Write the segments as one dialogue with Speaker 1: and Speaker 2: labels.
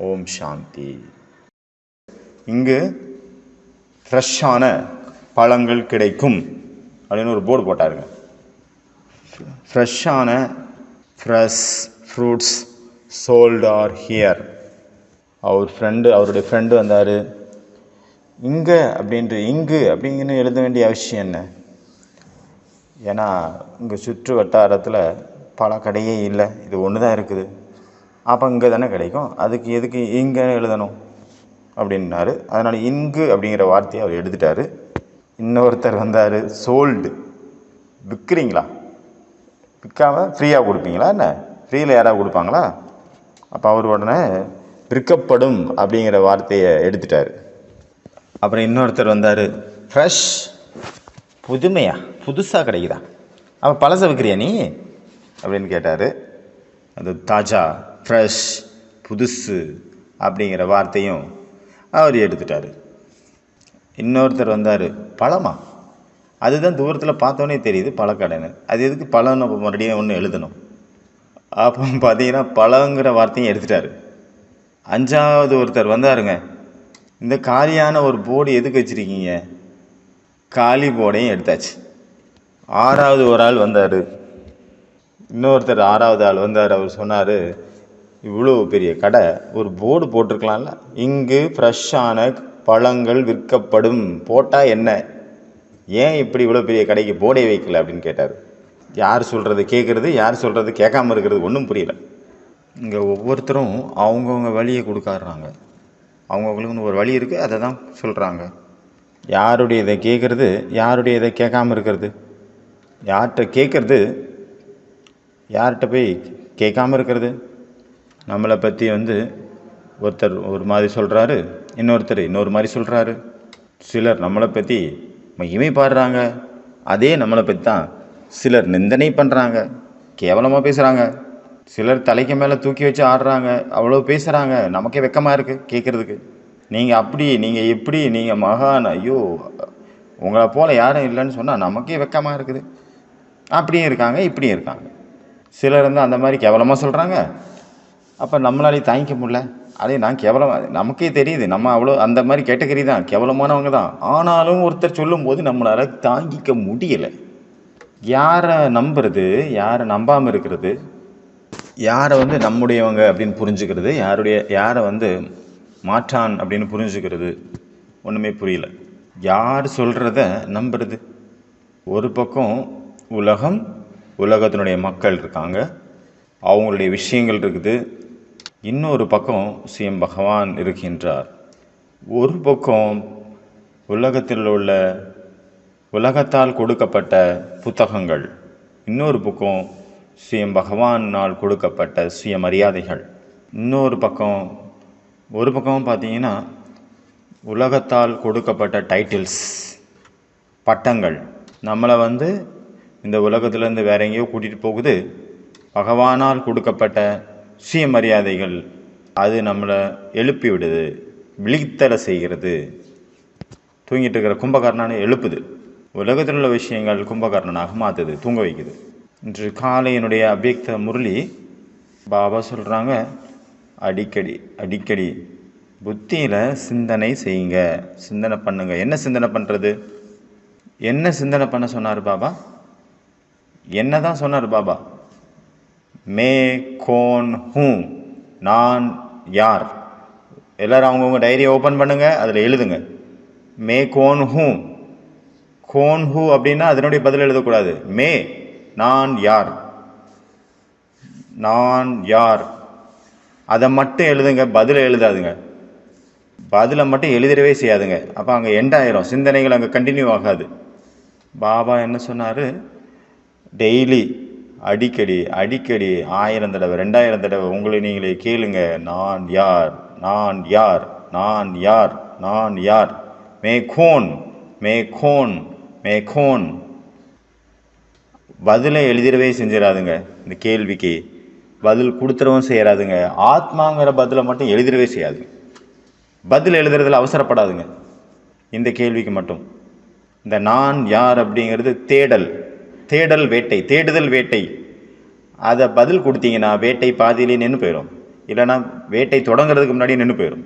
Speaker 1: ஓம் சாந்தி. இங்கு ஃப்ரெஷ்ஷான பழங்கள் கிடைக்கும் அப்படின்னு ஒரு போர்டு போட்டாருங்க. ஃப்ரெஷ்ஷான ஃப்ரூட்ஸ் சோல்ட் ஆர் ஹியர். அவருடைய ஃப்ரெண்டு வந்தார். இங்கே அப்படிங்கன்னு எழுத வேண்டிய அவசியம் என்ன? ஏன்னா இங்கே சுற்று வட்டாரத்தில் பல கடையே இல்லை, இது ஒன்று தான் இருக்குது. அப்போ இங்கே தானே கிடைக்கும், அதுக்கு எதுக்கு இங்கே எழுதணும் அப்படின்னாரு. அதனால் இங்கு அப்படிங்கிற வார்த்தையை அவர் எடுத்துட்டார். இன்னொருத்தர் வந்தார், சோல்டு விற்கிறீங்களா, விற்காமல் ஃப்ரீயாக கொடுப்பீங்களா, என்ன ஃப்ரீயில் யாராவது கொடுப்பாங்களா? அப்போ அவர் உடனே விற்கப்படும் அப்படிங்கிற வார்த்தையை எடுத்துட்டார். அப்புறம் இன்னொருத்தர் வந்தார், ஃப்ரெஷ் புதுசாக கிடைக்குதா, அப்போ பழசை விற்கிறியா நீ அப்படின்னு கேட்டார். அது தாஜா, ஃப்ரெஷ், புதுசு அப்படிங்கிற வார்த்தையும் அவர் எடுத்துட்டார். இன்னொருத்தர் வந்தார், பழமா, அதுதான் தூரத்தில் பார்த்தோன்னே தெரியுது பழக்கடைன்னு, அது எதுக்கு பழம் நம்ம மறுபடியும் ஒன்று எழுதணும்? அப்போ பார்த்தீங்கன்னா பழங்கிற வார்த்தையும் எடுத்துட்டார். அஞ்சாவது ஒருத்தர் வந்தாருங்க, இந்த காலியான ஒரு போர்டு எதுக்கு வச்சுருக்கீங்க, காலி போர்டையும் எடுத்தாச்சு. ஆறாவது ஒரு ஆள் வந்தார், இன்னொருத்தர் ஆறாவது ஆள் வந்தார். அவர் சொன்னார், இவ்வளோ பெரிய கடை, ஒரு போர்டு போட்டிருக்கலாம்ல, இங்கு ஃப்ரெஷ்ஷான பழங்கள் விற்கப்படும் போட்டால் என்ன, ஏன் இப்படி இவ்வளோ பெரிய கடைக்கு போர்டே வைக்கல அப்படின்னு கேட்டார். யார் சொல்கிறது கேட்குறது, யார் சொல்கிறது கேட்காம இருக்கிறது ஒன்றும் புரியல. இங்கே ஒவ்வொருத்தரும் அவங்கவுங்க வழியை கொடுக்காடுறாங்க. அவங்கவுங்களுக்குன்னு ஒரு வழி இருக்குது, அதை தான் சொல்கிறாங்க. யாருடைய இதை கேட்குறது, யாருடைய இதை கேட்காம இருக்கிறது, யார்கிட்ட கேட்குறது, யார்கிட்ட போய் கேட்காம இருக்கிறது. நம்மளை பற்றி ஒருத்தர் ஒரு மாதிரி சொல்கிறாரு, இன்னொருத்தர் இன்னொரு மாதிரி சொல்கிறாரு. சிலர் நம்மளை பற்றி மகிமை பாடுறாங்க, அதே நம்மளை பற்றி தான் சிலர் நிந்தனை பண்ணுறாங்க, கேவலமாக பேசுகிறாங்க. சிலர் தலைக்கு மேலே தூக்கி வச்சு ஆடுறாங்க, அவ்வளோ பேசுகிறாங்க. நமக்கே வெக்கமாக இருக்குது கேட்குறதுக்கு. நீங்கள் அப்படி, நீங்கள் எப்படி, நீங்கள் மகான், ஐயோ உங்களை போல் யாரும் இல்லைன்னு சொன்னால் நமக்கே வெக்கமாக இருக்குது. அப்படியும் இருக்காங்க, இப்படியும் இருக்காங்க. சிலர் அந்த மாதிரி கேவலமாக சொல்கிறாங்க. அப்போ நம்மளாலே தாங்கிக்க முடியல, அதே நான் கேவலமாக, நமக்கே தெரியுது நம்ம அவ்வளோ அந்த மாதிரி கேட்டகரி தான், கேவலமானவங்க தான். ஆனாலும் ஒருத்தர் சொல்லும்போது நம்மளால் தாங்கிக்க முடியலை. யாரை நம்புறது, யாரை நம்பாமல் இருக்கிறது, யாரை நம்முடையவங்க அப்படின்னு புரிஞ்சுக்கிறது, யாரை மாற்றான் அப்படின்னு புரிஞ்சுக்கிறது, ஒன்றுமே புரியல. யார் சொல்கிறத நம்புறது? ஒரு பக்கம் உலகத்தினுடைய மக்கள் இருக்காங்க, அவங்களுடைய விஷயங்கள் இருக்குது. இன்னொரு பக்கம் சிஎம் பகவான் இருக்கின்றார். ஒரு பக்கம் உலகத்தால் கொடுக்கப்பட்ட புத்தகங்கள், இன்னொரு பக்கம் சிஎம் பகவானால் கொடுக்கப்பட்ட சுயமரியாதைகள். இன்னொரு பக்கம், ஒரு பக்கம் பார்த்தீங்கன்னா உலகத்தால் கொடுக்கப்பட்ட டைட்டில்ஸ், பட்டங்கள். நம்மளை இந்த உலகத்துலேருந்து வேற எங்கேயோ கூட்டிகிட்டு போகுது. பகவானால் கொடுக்கப்பட்ட சுயமரியாதைகள், அது நம்மளை எழுப்பி விடுது, விழித்தலை செய்கிறது. தூங்கிட்டு இருக்கிற கும்பகர்ணனை எழுப்புது. உலகத்தில் உள்ள விஷயங்கள் கும்பகர்ணனாக மாற்றுது, தூங்க வைக்குது. இன்று காலையினுடைய அவ்யக்த முரளி பாபா சொல்கிறாங்க, அடிக்கடி புத்தியில் சிந்தனை செய்யுங்க, சிந்தனை பண்ணுங்க. என்ன சிந்தனை பண்ணுறது? என்ன சிந்தனை பண்ண சொன்னார் பாபா? என்ன தான் சொன்னார் பாபா? மே கோன் ஹூ, நான் யார். எல்லோரும் அவங்கவுங்க டைரியை ஓப்பன் பண்ணுங்க, அதில் எழுதுங்க. மே கோன் ஹூ அப்படின்னா அதனுடைய பதில் எழுதக்கூடாது. மே, நான் யார், அதை மட்டும் எழுதுங்க, பதில் எழுதாதுங்க. பதிலை மட்டும் எழுதிடவே செய்யாதுங்க. அப்போ அங்கே எண்ட் ஆயிரும், சிந்தனைகள் அங்கே கண்டினியூ ஆகாது. பாபா என்ன சொன்னார்? டெய்லி அடிக்கடி 1000 தடவை 2000 தடவை உங்களை நீங்களே கேளுங்க, நான் யார். மே கோன். பதிலை எழுதிடவே செஞ்சிடாதுங்க. இந்த கேள்விக்கு பதில் கொடுத்துடவும் செய்யறாதுங்க. ஆத்மாங்கிற பதிலை மட்டும் எழுதிடவே செய்யாதுங்க. பதில் எழுதுறதுல அவசரப்படாதுங்க. இந்த கேள்விக்கு மட்டும் இந்த நான் யார் அப்படிங்கிறது தேடுதல் வேட்டை. அதை பதில் கொடுத்தீங்கன்னா வேட்டை பாதியிலே நின்று போயிடும். இல்லைன்னா வேட்டை தொடங்குறதுக்கு முன்னாடி நின்று போயிடும்.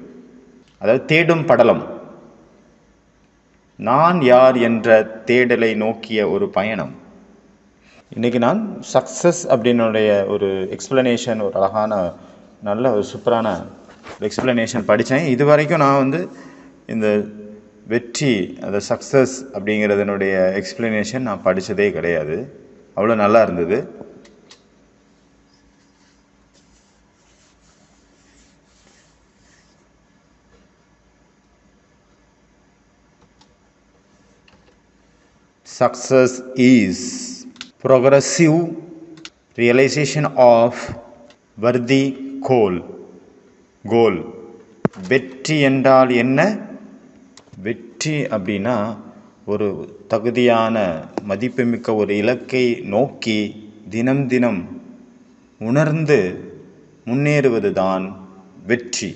Speaker 1: அதாவது தேடும் படலம், நான் யார் என்ற தேடலை நோக்கிய ஒரு பயணம். இன்றைக்கி நான் சக்ஸஸ் அப்படின்னுடைய ஒரு எக்ஸ்ப்ளனேஷன், ஒரு அழகான நல்ல ஒரு சூப்பரான எக்ஸ்ப்ளனேஷன் படித்தேன். இது வரைக்கும் நான் இந்த வெற்றி, அந்த சக்ஸஸ் அப்படிங்கிறதுனுடைய எக்ஸ்ப்ளனேஷன் நான் படித்ததே கிடையாது. அவ்வளோ நல்லா இருந்தது. Success is progressive realization of worthy goal. வெற்றி என்றால் என்ன? வெற்றி அப்படின்னா ஒரு தகுதியான மதிப்புமிக்க ஒரு இலக்கை நோக்கி தினம் தினம் உணர்ந்து முன்னேறுவது தான் வெற்றி.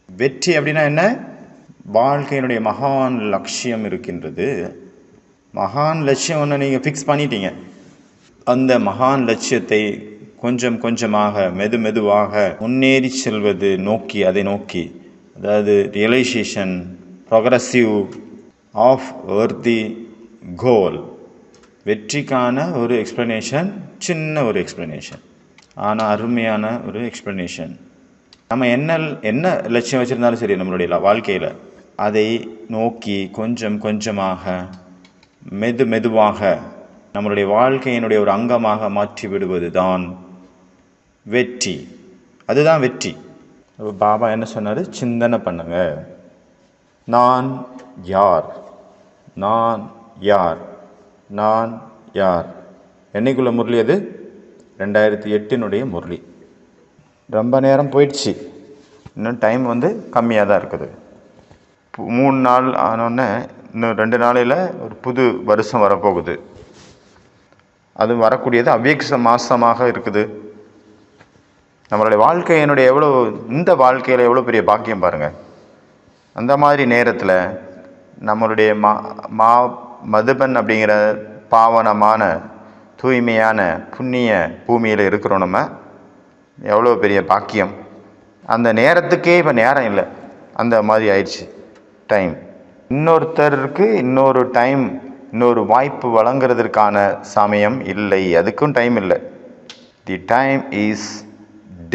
Speaker 1: வெற்றி அப்படின்னா என்ன? வாழ்க்கையினுடைய மகான் லட்சியம் இருக்கின்றது. மகான் லட்சியம் ஒன்று நீங்கள் ஃபிக்ஸ் பண்ணிட்டீங்க. அந்த மகான் லட்சியத்தை கொஞ்சம் கொஞ்சமாக மெதுவாக முன்னேறி செல்வது நோக்கி, அதை நோக்கி, அதாவது ரியலைசேஷன் ப்ரொக்ரஸிவ் ஆஃப் வர்தி கோல். வெற்றிக்கான ஒரு எக்ஸ்ப்ளனேஷன், சின்ன ஒரு எக்ஸ்ப்ளனேஷன், ஆனால் அருமையான ஒரு எக்ஸ்ப்ளனேஷன். நம்ம என்ன லட்சியம் வச்சுருந்தாலும் சரி நம்மளுடைய வாழ்க்கையில், அதை நோக்கி கொஞ்சம் கொஞ்சமாக மெதுவாக நம்மளுடைய வாழ்க்கையினுடைய ஒரு அங்கமாக மாற்றி விடுவது தான் வெற்றி. அதுதான் வெற்றி. பாபா என்ன சொன்னார்? சிந்தனை பண்ணுங்க. நான் யார், நான் யார், நான் யார். என்னைக்குள்ள முரளி அது? 2008 முரளி. ரொம்ப நேரம் போயிடுச்சு, இன்னும் டைம் கம்மியாக தான் இருக்குது. 3 நாள் ஆனோடனே இன்னும் 2 நாளையில் ஒரு புது வருஷம் வரப்போகுது. அது வரக்கூடியது அவ்யக்த மாதமாக இருக்குது. நம்மளுடைய வாழ்க்கையினுடைய இந்த வாழ்க்கையில் எவ்வளோ பெரிய பாக்கியம் பாருங்கள். அந்த மாதிரி நேரத்தில் நம்மளுடைய மதுபன் அப்படிங்கிற பாவனமான தூய்மையான புண்ணிய பூமியில் இருக்கிறோம். நம்ம எவ்வளோ பெரிய பாக்கியம். அந்த நேரத்துக்கே இப்போ நேரம் இல்லை, அந்த மாதிரி ஆயிடுச்சு டைம். இன்னொருத்தருக்கு இன்னொரு டைம், இன்னொரு வாய்ப்பு வழங்குறதுக்கான சமயம் இல்லை, அதுக்கும் டைம் இல்லை. The time is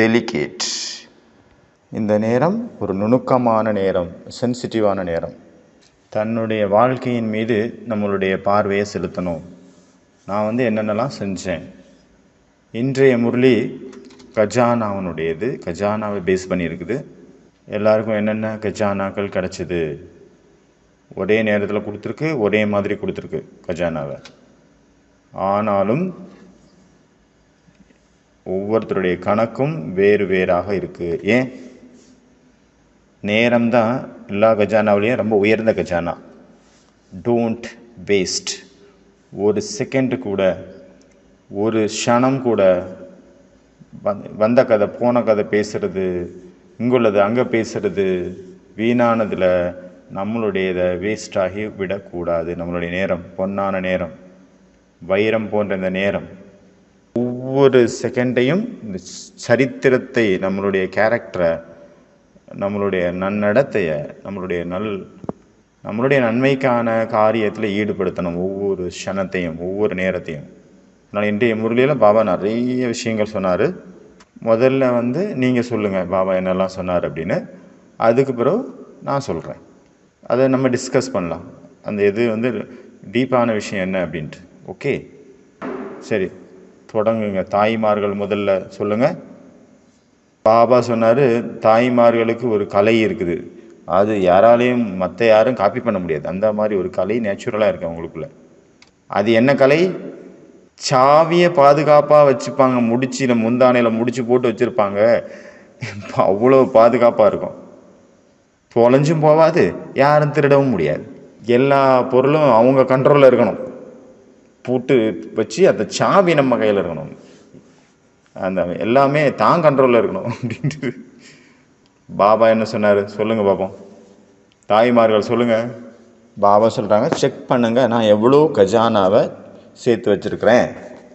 Speaker 1: delicate. இந்த நேரம் ஒரு நுணுக்கமான நேரம், சென்சிட்டிவான நேரம். தன்னுடைய வாழ்க்கையின் மீது நம்மளுடைய பார்வையை செலுத்தணும். நான் என்னென்னலாம் செஞ்சேன். இன்றைய முரளி கஜானாவனுடையது, கஜானாவை பேஸ் பண்ணியிருக்குது. எல்லாருக்கும் என்னென்ன கஜானாக்கள் கிடச்சிது, ஒரே நேரத்தில் கொடுத்துருக்கு, ஒரே மாதிரி கொடுத்துருக்கு கஜானாவை. ஆனாலும் ஒவ்வொருத்தருடைய கணக்கும் வேறு வேறாக இருக்குது. ஏன்? நேரம்தான் எல்லா கஜானாவிலையும் ரொம்ப உயர்ந்த கஜானா. Don't waste. ஒரு செகண்டு கூட, ஒரு க்ஷணம் கூட வந்த கதை போன கதை பேசுகிறது, இங்குள்ளது அங்கே பேசுகிறது, வீணானதில் நம்மளுடையதை வேஸ்டாகி விடக்கூடாது. நம்மளுடைய நேரம், பொன்னான நேரம், வைரம் போன்ற இந்த நேரம், ஒவ்வொரு செகண்டையும் இந்த சரித்திரத்தை, நம்மளுடைய கேரக்டரை, நம்மளுடைய நன்னடத்தையை, நம்மளுடைய நன்மைக்கான காரியத்தில் ஈடுபடுத்தணும். ஒவ்வொரு க்ஷணத்தையும், ஒவ்வொரு நேரத்தையும். அதனால் இன்றைய முரளியில் பாபா நிறைய விஷயங்கள் சொன்னார். முதல்ல நீங்கள் சொல்லுங்கள் பாபா என்னெல்லாம் சொன்னார் அப்படின்னு. அதுக்கு பிறகு நான் சொல்கிறேன். அதை நம்ம டிஸ்கஸ் பண்ணலாம். அந்த இது டீப்பான விஷயம் என்ன அப்படின்ட்டு. ஓகே, சரி, தொடங்குங்க. தாய்மார்கள் முதல்ல சொல்லுங்கள். பாபா சொன்னார், தாய்மார்களுக்கு ஒரு கலை இருக்குது, அது யாராலையும் மற்ற யாரும் காப்பி பண்ண முடியாது. அந்த மாதிரி ஒரு கலை நேச்சுரலாக இருக்குது அவங்களுக்குள்ள. அது என்ன கலை? சாவியை பாதுகாப்பாக வச்சுப்பாங்க, முடிச்சில் முந்தானையில் முடிச்சு போட்டு வச்சுருப்பாங்க. அவ்வளோ பாதுகாப்பாக இருக்கும், தொலைஞ்சும் போகாது, யாரும் திருடவும் முடியாது. எல்லா பொருளும் அவங்க கண்ட்ரோலில் இருக்கணும். பூட்டு வச்சு அந்த சாவி நம்ம கையில் இருக்கணும், அந்த எல்லாமே தான் கண்ட்ரோலில் இருக்கணும் அப்படின்ட்டு பாபா என்ன சொன்னார் சொல்லுங்கள் பாப்போம். தாய்மார்கள் சொல்லுங்கள். பாபா சொல்கிறாங்க, செக் பண்ணுங்கள் நான் எவ்வளோ கஜானாவை சேர்த்து வச்சுருக்கிறேன்.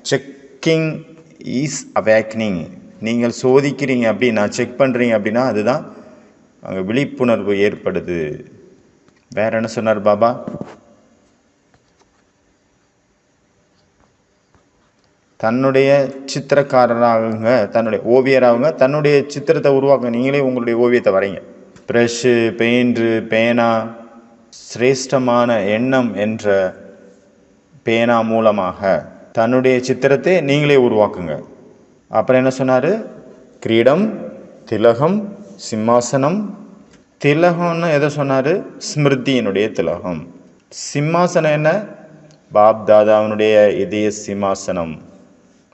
Speaker 1: Checking is awakening. நீங்கள் சோதிக்கிறீங்க அப்படின்னா, செக் பண்ணுறீங்க அப்படின்னா, அதுதான் அங்கே விழிப்புணர்வு ஏற்படுது. வேற என்ன சொன்னார் பாபா? தன்னுடைய சித்திரக்காரராகுங்க, தன்னுடைய ஓவியராகுங்க, தன்னுடைய சித்திரத்தை உருவாக்குங்க. நீங்களே உங்களுடைய ஓவியத்தை வரைங்க. ப்ரஷ்ஷு, பெயிண்ட்ரு, பேனா, சிரேஷ்டமான எண்ணம் என்ற பேனா மூலமாக தன்னுடைய சித்திரத்தை நீங்களே உருவாக்குங்க. அப்புறம் என்ன சொன்னார்? கிரீடம், திலகம், சிம்மாசனம். திலகம்னு எதை சொன்னார்? ஸ்மிருதியினுடைய திலகம். சிம்மாசனம் என்ன? பாப் தாதாவினுடைய இதய சிம்மாசனம்.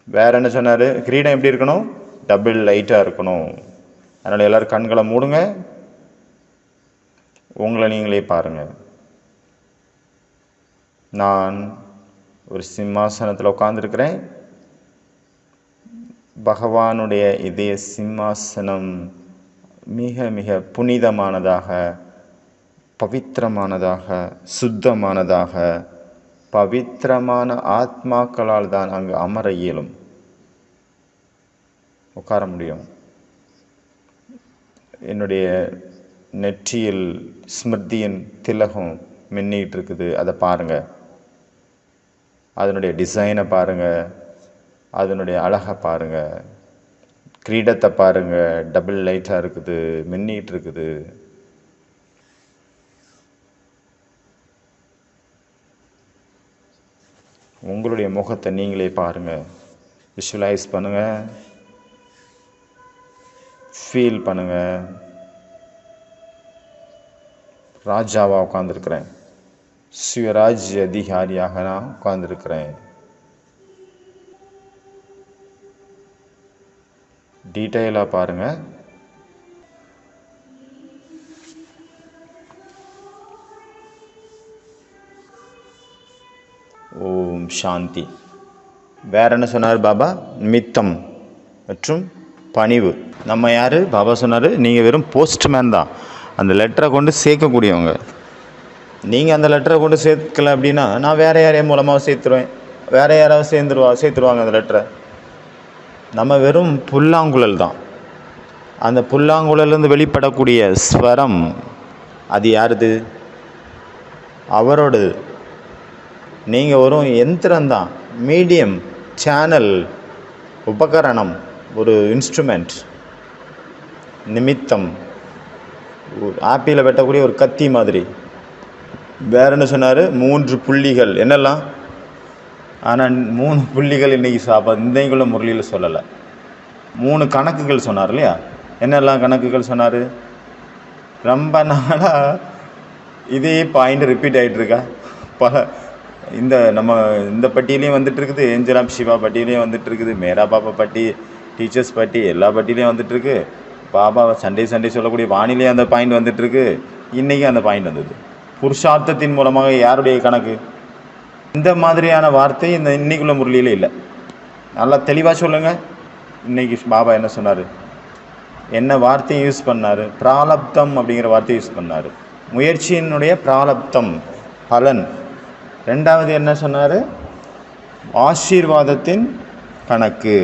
Speaker 1: வேற என்ன சொன்னார்? கிரீடம் எப்படி இருக்கணும்? டபுள் லைட்டாக இருக்கணும். அதனால் எல்லோரும் கண்களை மூடுங்க, உங்களை நீங்களே பாருங்கள். நான் ஒரு சிம்மாசனத்தில் உட்கார்ந்துருக்கிறேன். பகவானுடைய இதய சிம்மாசனம் மிக மிக புனிதமானதாக, பவித்திரமானதாக, சுத்தமானதாக, பவித்திரமான ஆத்மாக்களால் தான் அங்கு அமர இயலும், உட்கார முடியும். என்னுடைய நெற்றியில் ஸ்மிருதியின் திலகம் மின்னிட்டு இருக்குது. அதை பாருங்கள், அதனுடைய டிசைனை பாருங்கள், அதனுடைய அழகை பாருங்கள், கிரீடத்தை பாருங்கள், டபுள் லைட்டாக இருக்குது, மின்னிட்டு இருக்குது. உங்களுடைய முகத்தை நீங்களே பாருங்கள், விஷுவலைஸ் பண்ணுங்கள், ஃபீல் பண்ணுங்கள். ராஜாவாக உட்காந்துருக்கிறேன், சுயராஜ்ய அதிகாரியாக நான் உட்கார்ந்துருக்கிறேன். டீட்டெயிலாக பாருங்கள். ஓம் சாந்தி. வேற என்ன சொன்னார் பாபா? நிமித்தம் மற்றும் பணிவு. நம்ம யார்? பாபா சொன்னார், நீங்கள் வெறும் போஸ்ட்மேன் தான், அந்த லெட்டரை கொண்டு சேர்க்கக்கூடியவங்க. நீங்கள் அந்த லெட்டரை கொண்டு சேர்க்கல அப்படின்னா நான் வேறு யாரையும் மூலமாக சேர்த்துருவேன், வேறு யாராவது சேர்த்துருவாங்க அந்த லெட்டரை. நம்ம வெறும் புல்லாங்குழல் தான். அந்த புல்லாங்குழலேருந்து வெளிப்படக்கூடிய ஸ்வரம் அது யாருது? அவரோடது. நீங்கள் ஒரு யந்திரம்தான், மீடியம், சேனல், உபகரணம், ஒரு இன்ஸ்ட்ருமெண்ட், நிமித்தம், ஆப்பிளை வெட்டக்கூடிய ஒரு கத்தி மாதிரி. வேற என்ன சொன்னார்? 3 புள்ளிகள். என்னெல்லாம்? ஆனால் 3 புள்ளிகள் இன்றைக்கி இன்றைக்குள்ள முரளியில் சொல்லலை. 3 கணக்குகள் சொன்னார் இல்லையா? என்னெல்லாம் கணக்குகள் சொன்னார்? ரொம்ப நாளாக இதே பாயிண்ட் ரிப்பீட் ஆகிட்டுருக்கா. இந்த பட்டியலையும் வந்துட்டுருக்குது, ஏஞ்சல் ஆஃப் சிவா பட்டியலையும் வந்துட்டுருக்குது, மேரா பாப்பா பட்டி, டீச்சர்ஸ் பட்டி, எல்லா பட்டியலையும் வந்துட்டுருக்கு. பாபா சண்டே சொல்லக்கூடிய வானிலையே அந்த பாயிண்ட் வந்துட்டுருக்கு. இன்றைக்கி அந்த பாயிண்ட் வந்தது. புருஷார்த்தத்தின் மூலமாக யாருடைய கணக்கு? இந்த மாதிரியான வார்த்தை இன்னைக்குள்ள முரளியில் இல்லை. நல்லா தெளிவாக சொல்லுங்கள். இன்றைக்கி பாபா என்ன சொன்னார்? என்ன வார்த்தையும் யூஸ் பண்ணார்? பிராலப்தம் அப்படிங்கிற வார்த்தையை யூஸ் பண்ணார். முயற்சியினுடைய பிராலப்தம், பலன். ரெண்டாவது என்ன சொன்னார்? ஆசீர்வாதத்தின் கணக்கு.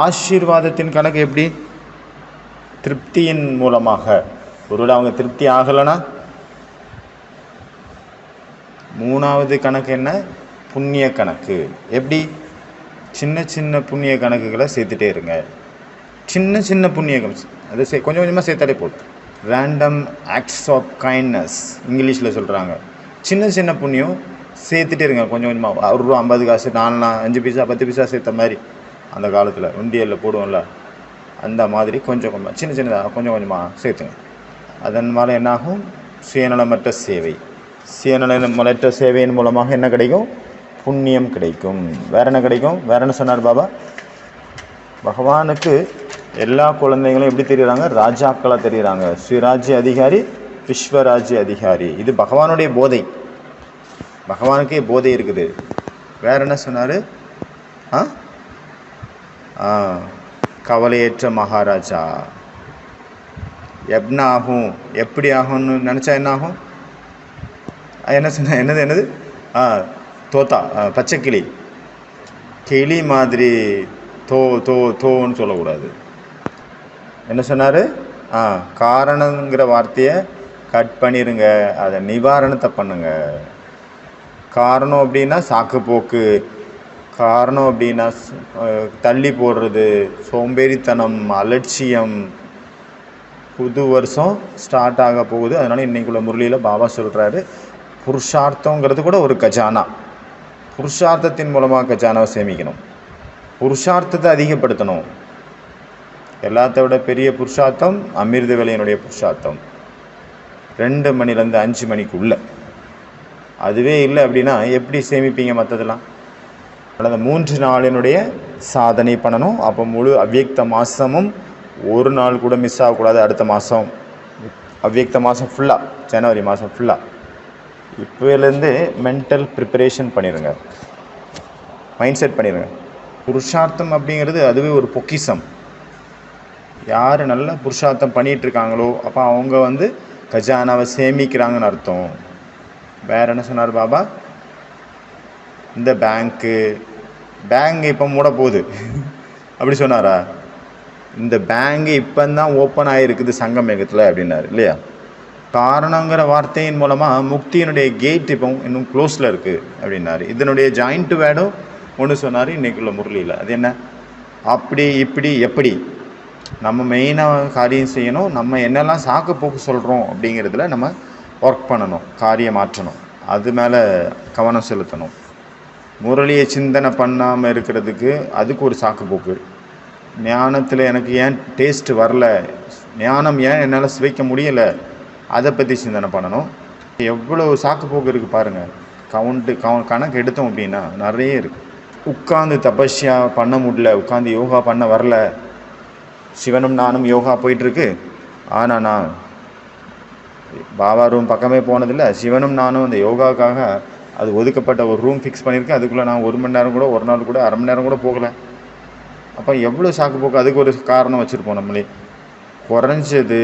Speaker 1: ஆசீர்வாதத்தின் கணக்கு எப்படி? திருப்தியின் மூலமாக. ஒருவேளை அவங்க திருப்தி ஆகலைன்னா மூணாவது கணக்கு என்ன? புண்ணிய கணக்கு. எப்படி? சின்ன சின்ன புண்ணிய கணக்குகளை சேர்த்துட்டே இருங்க. சின்ன சின்ன புண்ணிய அதை கொஞ்சம் கொஞ்சமாக சேர்த்தாலே போதும். ரேண்டம் ஆக்ட்ஸ் ஆஃப் கைண்ட்னஸ் இங்கிலீஷில் சொல்கிறாங்க. சின்ன சின்ன புண்ணியம் சேர்த்துட்டே இருங்க கொஞ்சம் கொஞ்சமாக. ₹1 50 காசு, 4 5 பைசா 10 பைசா சேர்த்த மாதிரி அந்த காலத்தில் உண்டியலில் போடுவோம்ல, அந்த மாதிரி கொஞ்சம் கொஞ்சமாக சின்ன சின்னதாக கொஞ்சம் கொஞ்சமாக சேர்த்துங்க. அதன் மேலே என்னாகும்? சுயநலமற்ற சேவை. சுயநலமற்ற சேவையின் மூலமாக என்ன கிடைக்கும்? புண்ணியம் கிடைக்கும். வேற என்ன கிடைக்கும்? வேற என்ன சொன்னார் பாபா? பகவானுக்கு எல்லா குழந்தைகளும் எப்படி தெரியுறாங்க? ராஜாக்களாக தெரியுறாங்க. சுயராஜ்ய அதிகாரி, விஸ்வராஜ்ய அதிகாரி. இது பகவானுடைய போதை. பகவானுக்கே போதை இருக்குது. வேற என்ன சொன்னார்? கவலையற்ற மகாராஜா. என்ன ஆகும்? எப்படி ஆகும்னு நினச்சா என்ன ஆகும்? என்ன சொன்ன? என்னது? தோத்தா, பச்சை கிளி. கிளி மாதிரி தோ தோ தோன்னு சொல்லக்கூடாது. என்ன சொன்னார்? காரணங்கிற வார்த்தையை கட் பண்ணிடுங்க, அதை நிவாரணத்தை பண்ணுங்க. காரணம் அப்படின்னா சாக்கு போக்கு, காரணம் அப்படின்னா தள்ளி போடுறது, சோம்பேறித்தனம், அலட்சியம். புது வருஷம் ஸ்டார்ட் ஆக போகுது. அதனால் இன்றைக்குள்ள முரளியில் பாபா சொல்கிறாரு, புருஷார்த்தங்கிறது கூட ஒரு கஜானா. புருஷார்த்தத்தின் மூலமாக கஜானாவை சேமிக்கணும், புருஷார்த்தத்தை அதிகப்படுத்தணும். எல்லாத்த விட பெரிய புருஷார்த்தம் அமிர்த வேலையினுடைய புருஷார்த்தம், 2 மணிலேருந்து 5 மணிக்குள்ளே. அதுவே இல்லை அப்படின்னா எப்படி சேமிப்பீங்க மற்றதெல்லாம்? அந்த 3 நாளினுடைய சாதனை பண்ணணும். அப்போ முழு அவ்யக்த மாதமும் ஒரு நாள் கூட மிஸ் ஆகக்கூடாது. அடுத்த மாதம் அவ்யக்த மாதம் ஃபுல்லாக, ஜனவரி மாதம் ஃபுல்லாக இப்போலேருந்து மென்டல் ப்ரிப்பரேஷன் பண்ணிடுங்க, மைண்ட் செட் பண்ணிடுங்க. புருஷார்த்தம் அப்படிங்கிறது அதுவே ஒரு பொக்கிஷம். யார் நல்ல புருஷார்த்தம் பண்ணிகிட்ருக்காங்களோ அப்போ அவங்க கஜானாவை சேமிக்கிறாங்கன்னு அர்த்தம். வேறு என்ன சொன்னார் பாபா? இந்த பேங்க் இப்போ மூட போகுது அப்படி சொன்னாரா? இந்த பேங்கு இப்போ தான் ஓப்பன் ஆகிருக்குது சங்கமேகத்தில் அப்படின்னாரு இல்லையா? காரணங்கிற வார்த்தையின் மூலமாக முக்தியினுடைய கேட் இப்போ இன்னும் க்ளோஸில் இருக்குது அப்படின்னாரு. இதனுடைய ஜாயிண்ட் வேர்டும் ஒன்று சொன்னார் இன்றைக்குள்ள முரளியில். அது என்ன? அப்படி இப்படி எப்படி நம்ம மெயினாக காரியம் செய்யணும், நம்ம என்னெல்லாம் சாக்கு போக்கு சொல்கிறோம் அப்படிங்கிறதுல நம்ம ஒர்க் பண்ணணும், காரியம் மாற்றணும், அது மேலே கவனம் செலுத்தணும். முரளியை சிந்தனை பண்ணாமல் இருக்கிறதுக்கு அதுக்கு ஒரு சாக்கு போக்கு. ஞானத்தில் எனக்கு ஏன் டேஸ்ட் வரல, ஞானம் ஏன் என்னால் சுவைக்க முடியலை, அதை பற்றி சிந்தனை பண்ணணும். எவ்வளோ சாக்கு போக்கு இருக்குது பாருங்கள். கணக்கு எடுத்தோம் அப்படின்னா நிறைய இருக்குது. உட்காந்து தபஸ்யா பண்ண முடியல, உட்காந்து யோகா பண்ண வரல. சிவனும் நானும் யோகா போயிட்டுருக்கு. ஆனால் நான் பாபா ரூம் பக்கமே போனதில்லை. சிவனும் நானும் அந்த யோகாவுக்காக அது ஒதுக்கப்பட்ட ஒரு ரூம் ஃபிக்ஸ் பண்ணியிருக்கேன். அதுக்குள்ளே நான் 1 மணி நேரம் கூட, ஒரு நாள் கூட, அரை மணி நேரம் கூட போகலை. அப்போ எவ்வளோ சாக்கு போக்கு. அதுக்கு ஒரு காரணம் வச்சுருப்போம் நம்மளே. குறைஞ்சது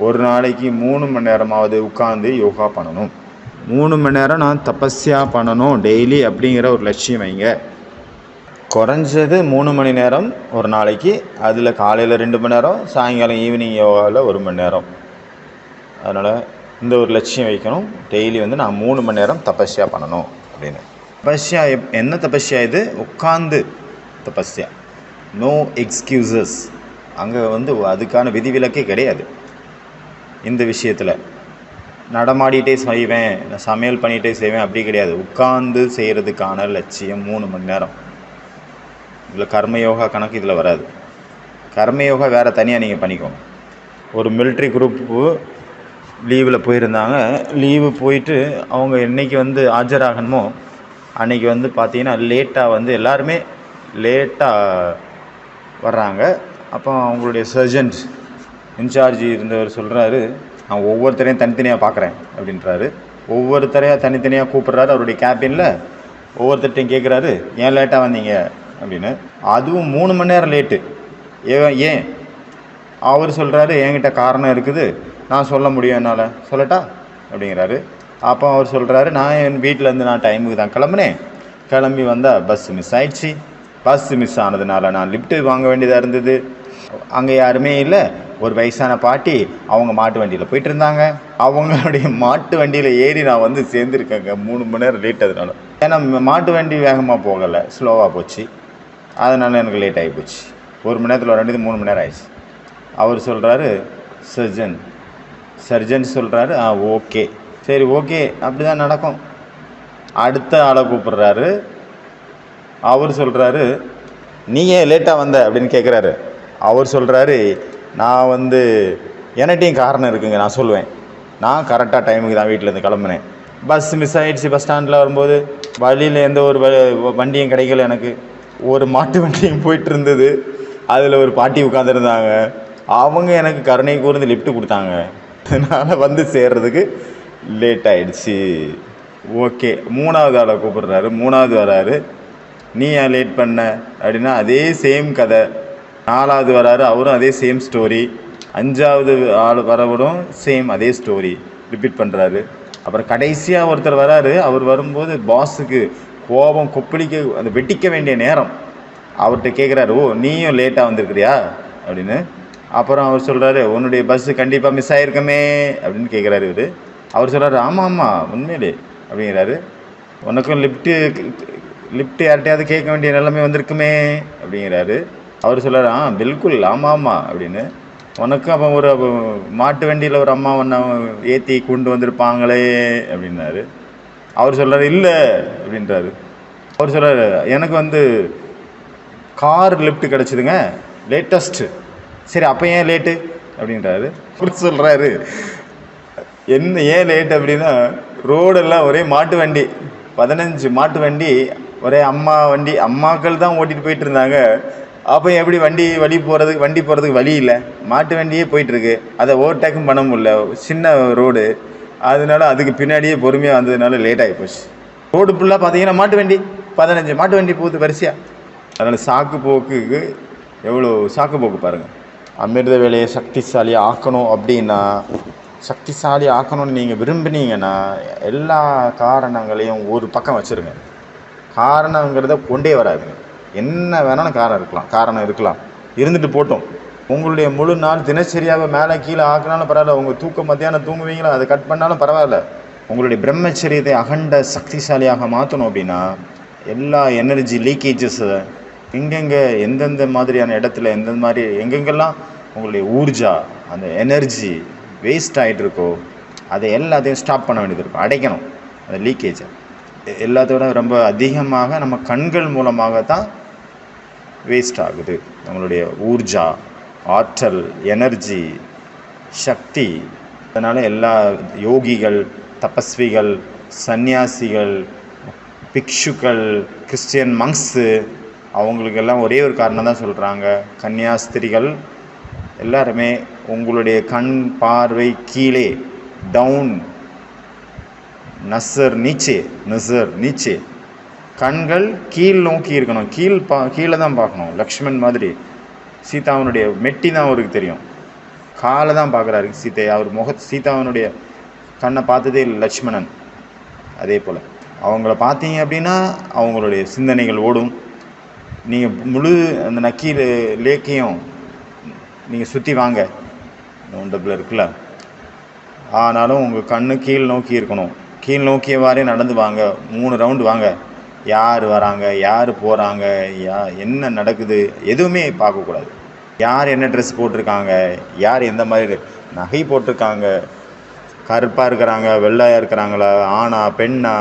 Speaker 1: ஒரு நாளைக்கு 3 மணி நேரமாவது உட்காந்து யோகா பண்ணணும். 3 மணி நேரம் நான் தபஸ்யா பண்ணணும் டெய்லி அப்படிங்கிற ஒரு லட்சியம் வைங்க. குறைஞ்சது 3 மணி நேரம் ஒரு நாளைக்கு. அதில் காலையில் 2 மணி நேரம், சாயங்காலம் ஈவினிங் யோகாவில் 1 மணி நேரம். அதனால் இந்த ஒரு லட்சியம் வைக்கணும். டெய்லி நான் 3 மணி நேரம் தபஸ்யா பண்ணணும் அப்படின்னு. தபஸ்யா என்ன தபஸ்யா? இது உட்காந்து தபஸ்யா, நோ எக்ஸ்கியூசஸ். அங்கே அதுக்கான விதிவிலக்கே கிடையாது. இந்த விஷயத்தில் நடமாடிட்டே செய்வேன், நான் சமையல் பண்ணிகிட்டே செய்வேன் அப்படி கிடையாது. உட்காந்து செய்கிறதுக்கான லட்சியம் 3 மணி நேரம். இதில் கர்மயோகா கணக்கு இதில் வராது. கர்மயோகா வேறு தனியாக நீங்கள் பண்ணிக்கோங்க. ஒரு மிலிட்ரி குரூப்பு லீவில் போயிருந்தாங்க. லீவு போயிட்டு அவங்க என்றைக்கு ஆஜராகணுமோ அன்றைக்கி பார்த்தீங்கன்னா லேட்டாக எல்லாருமே லேட்டாக வர்றாங்க. அப்போ அவங்களுடைய சர்ஜன்ட் இன்சார்ஜ் இருந்தவர் சொல்கிறாரு, நான் ஒவ்வொருத்தரையும் தனித்தனியாக பார்க்குறேன் அப்படின்றாரு. ஒவ்வொருத்தரையாக தனித்தனியாக கூப்பிட்றாரு. அவருடைய கேபினில் ஒவ்வொருத்தர்ட்டையும் கேட்குறாரு, ஏன் லேட்டாக வந்தீங்க அப்படின்னு. அதுவும் 3 மணி நேரம் லேட்டு. ஏன்? அவர் சொல்கிறாரு, என்கிட்ட காரணம் இருக்குது, நான் சொல்ல முடியும், என்னால் சொல்லட்டா அப்படிங்கிறாரு. அப்போ அவர் சொல்கிறாரு, நான் என் வீட்டிலேருந்து நான் டைமுக்கு தான் கிளம்புனேன். கிளம்பி வந்தால் பஸ் மிஸ் ஆயிடுச்சு. பஸ் மிஸ் ஆனதுனால நான் லிஃப்ட்டு வாங்க வேண்டியதாக இருந்தது. அங்கே யாருமே இல்லை. ஒரு வயசான பாட்டி அவங்க மாட்டு வண்டியில் போயிட்டு இருந்தாங்க. அவங்களுடைய மாட்டு வண்டியில் ஏறி நான் சேர்ந்துருக்கேங்க 3 மணி நேரம் லேட். அதனால ஏன்னா மாட்டு வண்டி வேகமாக போகலை, ஸ்லோவாக போச்சு. அதனால் எனக்கு லேட் ஆகி போச்சு. 1 மணி நேரத்தில் வர வேண்டியது 3 மணி நேரம் ஆயிடுச்சு. அவர் சொல்கிறாரு, சர்ஜன் சொல்கிறாரு, ஓகே, சரி ஓகே, அப்படி தான் நடக்கும். அடுத்த ஆளை கூப்பிட்றாரு. அவர் சொல்கிறாரு, நீ ஏன் லேட்டாக வந்த அப்படின்னு கேட்குறாரு. அவர் சொல்கிறாரு, நான் எனட்டையும் காரணம் இருக்குங்க, நான் சொல்லுவேன். நான் கரெக்டாக டைமுக்கு தான் வீட்டிலேருந்து கிளம்புனேன். பஸ் மிஸ் ஆகிடுச்சு. பஸ் ஸ்டாண்டில் வரும்போது வழியில் எந்த ஒரு வண்டியும் கிடைக்கல. எனக்கு ஒரு மாட்டு வண்டியும் போயிட்டு இருந்தது. அதில் ஒரு பாட்டி உட்காந்துருந்தாங்க. அவங்க எனக்கு கருணை கூர்ந்து லிஃப்ட்டு கொடுத்தாங்க. அதனால் சேர்றதுக்கு லேட் ஆகிடுச்சு. ஓகே. 3வது ஆளை கூப்பிட்றாரு. 3வது வராரு. நீ ஏன் லேட் பண்ண அப்படின்னா அதே சேம் கதை. 4வது வராரு. அவரும் அதே சேம் ஸ்டோரி. 5வது ஆள் வரவரும் சேம் அதே ஸ்டோரி ரிப்பீட் பண்ணுறாரு. அப்புறம் கடைசியாக ஒருத்தர் வராரு. அவர் வரும்போது பாஸுக்கு கோபம் கொப்பளிக்க வெட்டிக்க வேண்டிய நேரம். அவர்கிட்ட கேட்குறாரு, ஓ நீயும் லேட்டாக வந்திருக்கிறியா அப்படின்னு. அப்புறம் அவர் சொல்கிறாரு, உன்னுடைய பஸ்ஸு கண்டிப்பாக மிஸ் ஆகிருக்கமே அப்படின்னு கேட்குறாரு இவர். அவர் சொல்கிறாரு, ஆமாம் ஆமாம் உண்மையிலே அப்படிங்கிறாரு. உனக்கும் லிஃப்ட்டு யார்கிட்டையாவது கேட்க வேண்டிய நிலைமை வந்திருக்குமே அப்படிங்கிறாரு. அவர் சொல்கிறார், பில்குல் ஆமாம் ஆமாம் அப்படின்னு. உனக்கும் அப்போ ஒரு மாட்டு வண்டியில் ஒரு அம்மா ஒன்று ஏற்றி கொண்டு வந்திருப்பாங்களே அப்படின்னாரு. அவர் சொல்கிறார், இல்லை அப்படின்றாரு. அவர் சொல்கிறார், எனக்கு கார் லிஃப்ட் கிடச்சிதுங்க லேட்டஸ்ட்டு. சரி அப்போ ஏன் லேட்டு அப்படின்றாரு. அவர் சொல்கிறாரு, என்ன ஏன் லேட் அப்படின்னா, ரோடெல்லாம் ஒரே மாட்டு வண்டி, 15 மாட்டு வண்டி, ஒரே அம்மாக்கள் தான் ஓட்டிகிட்டு போயிட்டு இருந்தாங்க. அப்போ எப்படி வண்டி போகிறதுக்கு வழி இல்லை, மாட்டு வண்டியே போயிட்டுருக்கு, அதை ஓவர்டேக்கும் பண்ண முடியல, சின்ன ரோடு, அதனால அதுக்கு பின்னாடியே பொறுமையாக வந்ததுனால லேட் ஆகி போச்சு. ரோடு ஃபுல்லாக பார்த்தீங்கன்னா மாட்டு வண்டி, 15 மாட்டு வண்டி போகுது வரிசையாக. அதனால் சாக்கு போக்குக்கு எவ்வளோ சாக்கு போக்கு பாருங்கள். அமிர்த வேலையை சக்திசாலியாக ஆக்கணும் அப்படின்னா, சக்திசாலி ஆக்கணும்னு நீங்கள் விரும்பினீங்கன்னா எல்லா காரணங்களையும் ஒரு பக்கம் வச்சுருங்க. காரணங்கிறத கொண்டே வராதுங்க. என்ன வேணாலும் காரணம் இருக்கலாம், இருந்துட்டு போட்டோம். உங்களுடைய முழு நாள் தினச்சரியாவை மேலே கீழே ஆக்கினாலும் பரவாயில்ல, உங்கள் மத்தியானம் தூங்குவீங்களா அதை கட் பண்ணாலும் பரவாயில்ல. உங்களுடைய பிரம்மச்சரியத்தை அகண்ட சக்திசாலியாக மாற்றணும் அப்படின்னா எல்லா எனர்ஜி லீக்கேஜஸை எங்கெங்கே எந்தெந்த மாதிரியான இடத்துல எங்கெங்கெல்லாம் உங்களுடைய ஊர்ஜா அந்த எனர்ஜி வேஸ்ட் ஆகிட்டு இருக்கோ அதை எல்லாத்தையும் ஸ்டாப் பண்ண வேண்டியது இருக்கும், அடைக்கணும் அந்த லீக்கேஜை. எல்லாத்தோட ரொம்ப அதிகமாக நம்ம கண்கள் மூலமாக தான் வேஸ்ட் ஆகுது நம்மளுடைய ஊர்ஜா, ஆற்றல், எனர்ஜி, சக்தி. அதனால் எல்லா யோகிகள், தபஸ்விகள், சந்நியாசிகள், பிக்ஷுக்கள், கிறிஸ்டியன் மங்ஸு, அவங்களுக்கெல்லாம் ஒரே ஒரு காரணம் தான் சொல்கிறாங்க. கன்னியாஸ்திரிகள் எல்லாருமே உங்களுடைய கண் பார்வை கீழே, டவுன், நசர் நீச்சே, கண்கள் கீழ் நோக்கி இருக்கணும், கீழே தான் பார்க்கணும். லக்ஷ்மண் மாதிரி சீதாவனுடைய மெட்டி தான் அவருக்கு தெரியும், காலை தான் பார்க்குறாரு சீதை. அவர் சீதாவனுடைய கண்ணை பார்த்ததே இல்லை லக்ஷ்மணன். அதே போல் அவங்கள பார்த்தீங்க அப்படின்னா அவங்களுடைய சிந்தனைகள் ஓடும். நீங்கள் முழு அந்த நக்கீர் லேக்கையும் நீங்கள் சுற்றி வாங்க, நோண்டபில் இருக்குல்ல, ஆனாலும் உங்கள் கண்ணு கீழ் நோக்கி இருக்கணும். கீழ் நோக்கியவாறே நடந்து வாங்க, 3 ரவுண்டு வாங்க. யார் வராங்க, யார் போகிறாங்க, என்ன நடக்குது எதுவுமே பார்க்கக்கூடாது. யார் என்ன ட்ரெஸ் போட்டிருக்காங்க, யார் எந்த மாதிரி நகை போட்டிருக்காங்க, கருப்பாக இருக்கிறாங்க, வெள்ளையாக இருக்கிறாங்களா, ஆணா பெண்ணா.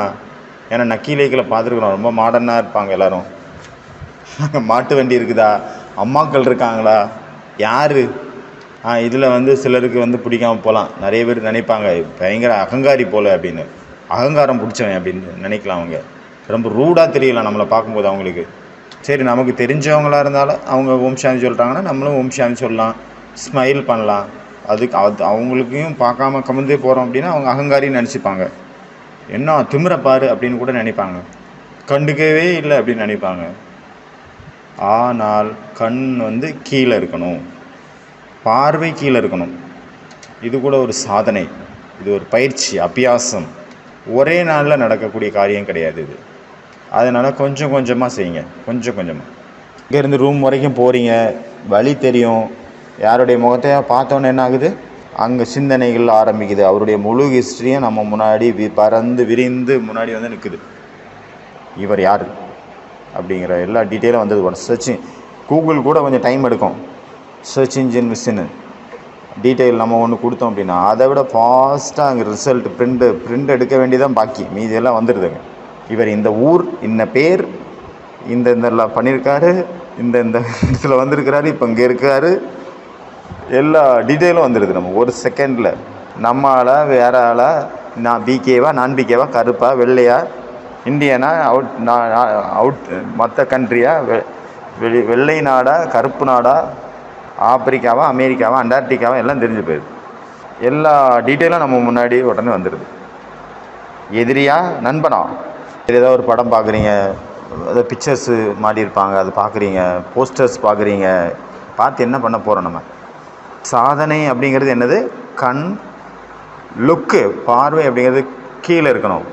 Speaker 1: ஏன்னா நக்கீலேக்கில் பார்த்துருக்குறோம், ரொம்ப மாடர்னாக இருப்பாங்க எல்லோரும். மாட்டு வண்டி இருக்குதா, அம்மாக்கள் இருக்காங்களா, யார். இதில் சிலருக்கு பிடிக்காமல் போகலாம். நிறைய பேர் நினைப்பாங்க பயங்கர அகங்காரி போல் அப்படின்னு, அகங்காரம் பிடிச்சவன் அப்படின்னு நினைக்கலாம். அவங்க ரொம்ப ரூடாக தெரியலாம் நம்மளை பார்க்கும்போது அவங்களுக்கு. சரி, நமக்கு தெரிஞ்சவங்களாக இருந்தாலும் அவங்க ஓம் சாமி சொல்கிறாங்கன்னா நம்மளும் ஓம் சாமி சொல்லலாம், ஸ்மைல் பண்ணலாம். அவங்களுக்கையும் பார்க்காம கமந்தே போகிறோம் அப்படின்னா அவங்க அகங்காரின்னு நினச்சிப்பாங்க. என்ன திமிரப்பாரு அப்படின்னு கூட நினைப்பாங்க, கண்டுக்கவே இல்லை அப்படின்னு நினைப்பாங்க. ஆனால் கண் கீழே இருக்கணும், பார்வை கீழே இருக்கணும். இது கூட ஒரு சாதனை, இது ஒரு பயிற்சி, அபியாசம். ஒரே நாளில் நடக்கக்கூடிய காரியம் கிடையாது இது. அதனால் கொஞ்சம் கொஞ்சமாக செய்யுங்க, கொஞ்சம் கொஞ்சமாக. இங்கேருந்து ரூம் வரைக்கும் போகிறீங்க, வழி தெரியும், யாருடைய முகத்தையா பார்த்தோன்னே என்ன ஆகுது, அங்கே சிந்தனைகள் ஆரம்பிக்குது. அவருடைய முழு ஹிஸ்ட்ரியும் நம்ம முன்னாடி பறந்து விரிந்து முன்னாடி நிற்குது. இவர் யார் அப்படிங்கிற எல்லா டீட்டெயிலும் வந்தது. சர்ச்சிங் கூகுள் கூட கொஞ்சம் டைம் எடுக்கும். சர்ச் இன்ஜின் மிஷினு டீட்டெயில் நம்ம ஒன்று கொடுத்தோம் அப்படின்னா அதை விட ஃபாஸ்ட்டாக அங்கே ரிசல்ட் பிரிண்ட் எடுக்க வேண்டியதான் பாக்கி, மீதியெல்லாம் வந்துடுதுங்க. இவர் இந்த ஊர், இந்த பேர், இந்த பண்ணியிருக்காரு, இந்த இதில் வந்திருக்கிறாரு, இப்போ இங்கே இருக்காரு, எல்லா டீட்டெயிலும் வந்துடுது நம்ம ஒரு செகண்டில். நம்ம ஆளா வேற ஆளா, நான் பிகேவா நான் பிகேவா, கருப்பா வெள்ளையா, இந்தியனா அவுட் மற்ற கண்ட்ரியா, வெள்ளை நாடா கருப்பு நாடா, ஆப்பிரிக்காவா அமெரிக்காவா அண்டார்டிகாவா, எல்லாம் தெரிஞ்சு போயிடுது. எல்லா டீட்டெயிலும் நம்ம முன்னாடி உடனே வந்துடுது. எதிரியா நண்பனா, ஏதோ ஒரு படம் பார்க்குறீங்க, ஏதோ பிக்சர்ஸு மாட்டியிருப்பாங்க, அது பார்க்குறீங்க, போஸ்டர்ஸ் பார்க்குறீங்க, பார்த்து என்ன பண்ண போகிறோம் நம்ம. சாதனை அப்படிங்கிறது என்னது, கண் லுக்கு, பார்வை அப்படிங்கிறது கீழே இருக்கணும்.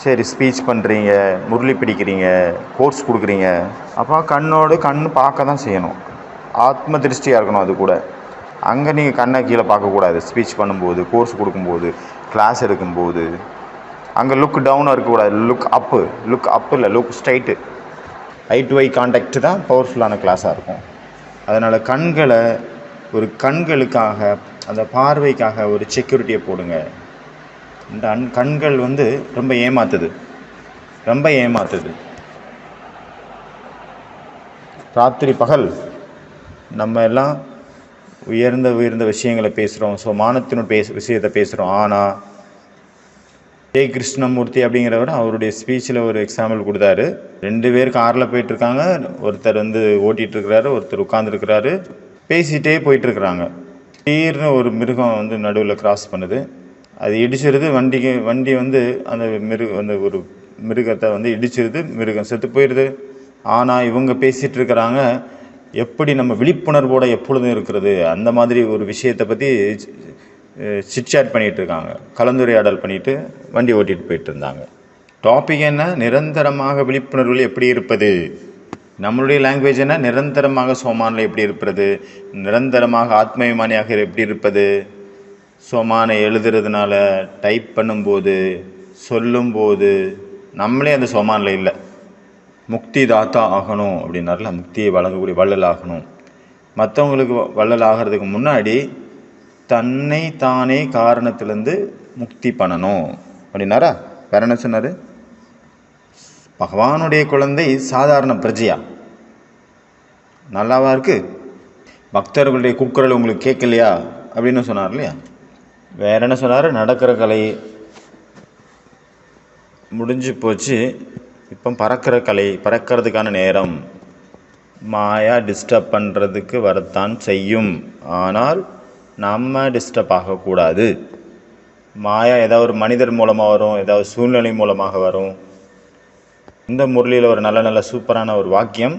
Speaker 1: சரி, ஸ்பீச் பண்ணுறீங்க, முரளி பிடிக்கிறீங்க, கோர்ஸ் கொடுக்குறீங்க, அப்போ கண் பார்க்க தான் செய்யணும். ஆத்ம திருஷ்டியாக இருக்கணும். அது கூட அங்கே நீங்கள் கண்ணை கீழே பார்க்கக்கூடாது. ஸ்பீச் பண்ணும்போது, கோர்ஸ் கொடுக்கும்போது, கிளாஸ் எடுக்கும்போது அங்கே லுக் டவுனாக இருக்கக்கூடாது. லுக் அப்பு இல்லை, look straight. I to eye contact தான் பவர்ஃபுல்லான கிளாஸாக இருக்கும். அதனால் கண்களுக்காக, அந்த பார்வைக்காக ஒரு செக்யூரிட்டியை போடுங்க. இந்த கண்கள் ரொம்ப ஏமாத்துது. ராத்திரி பகல் நம்ம எல்லாம் உயர்ந்த விஷயங்களை பேசுகிறோம், மானத்தினுடைய விஷயத்தை பேசுகிறோம். ஆனால் ஜெய் கிருஷ்ணமூர்த்தி அப்படிங்கிறவர் அவருடைய ஸ்பீச்சில் ஒரு எக்ஸாம்பிள் கொடுத்தாரு. 2 பேர் காரில் போயிட்டுருக்காங்க. ஒருத்தர் ஓட்டிகிட்ருக்கிறாரு, ஒருத்தர் உட்காந்துருக்கிறாரு. பேசிகிட்டே போயிட்டுருக்குறாங்க. திடீர்னு ஒரு மிருகம் நடுவில் கிராஸ் பண்ணுது. அது இடிச்சிருது. வண்டி அந்த ஒரு மிருகத்தை இடிச்சிருது. மிருகம் செத்து போயிடுது. ஆனால் இவங்க பேசிகிட்டு இருக்கிறாங்க, எப்படி நம்ம விழிப்புணர்வோடு எப்பொழுதும் இருக்கிறது, அந்த மாதிரி ஒரு விஷயத்தை பற்றி சிட்சாட் பண்ணிகிட்டு இருக்காங்க. கலந்துரையாடல் பண்ணிவிட்டு வண்டி ஓட்டிகிட்டு போயிட்டு இருந்தாங்க. டாபிக் என்ன? நிரந்தரமாக விழிப்புணர்வில் எப்படி இருப்பது. நம்மளுடைய லாங்குவேஜ் என்ன? நிரந்தரமாக சோமானில் எப்படி இருப்பது, நிரந்தரமாக ஆத்மவிமானியாக எப்படி இருப்பது. சோமானை எழுதுறதுனால, டைப் பண்ணும்போது, சொல்லும்போது நம்மளே அந்த சோமானில் இல்லை. முக்தி தாத்தா ஆகணும் அப்படின்னார்ல, முக்தியை வழங்கக்கூடிய வள்ளல் ஆகணும். மற்றவங்களுக்கு வள்ளல் ஆகிறதுக்கு முன்னாடி தன்னை தானே காரணத்திலேருந்து முக்தி பண்ணணும் அப்படின்னாரா. வேற என்ன சொன்னார்? பகவானுடைய குழந்தை சாதாரண பிரஜையா? நல்லாவா இருக்கு? பக்தர்களுடைய கூக்குரல் உங்களுக்கு கேட்கலையா அப்படின்னு சொன்னார் இல்லையா. வேற என்ன சொன்னார்? நடக்கிற கலை முடிஞ்சு போச்சு, இப்போ பறக்கிறதுக்கான நேரம். மாயா டிஸ்டர்ப் பண்ணுறதுக்கு வரத்தான் செய்யும், ஆனால் நம்ம டிஸ்டர்ப் ஆகக்கூடாது. மாயா ஏதாவது ஒரு மனிதர் மூலமாக வரும், ஏதாவது சூழ்நிலை மூலமாக வரும். இந்த முரளியில் ஒரு நல்ல சூப்பரான ஒரு வாக்கியம்,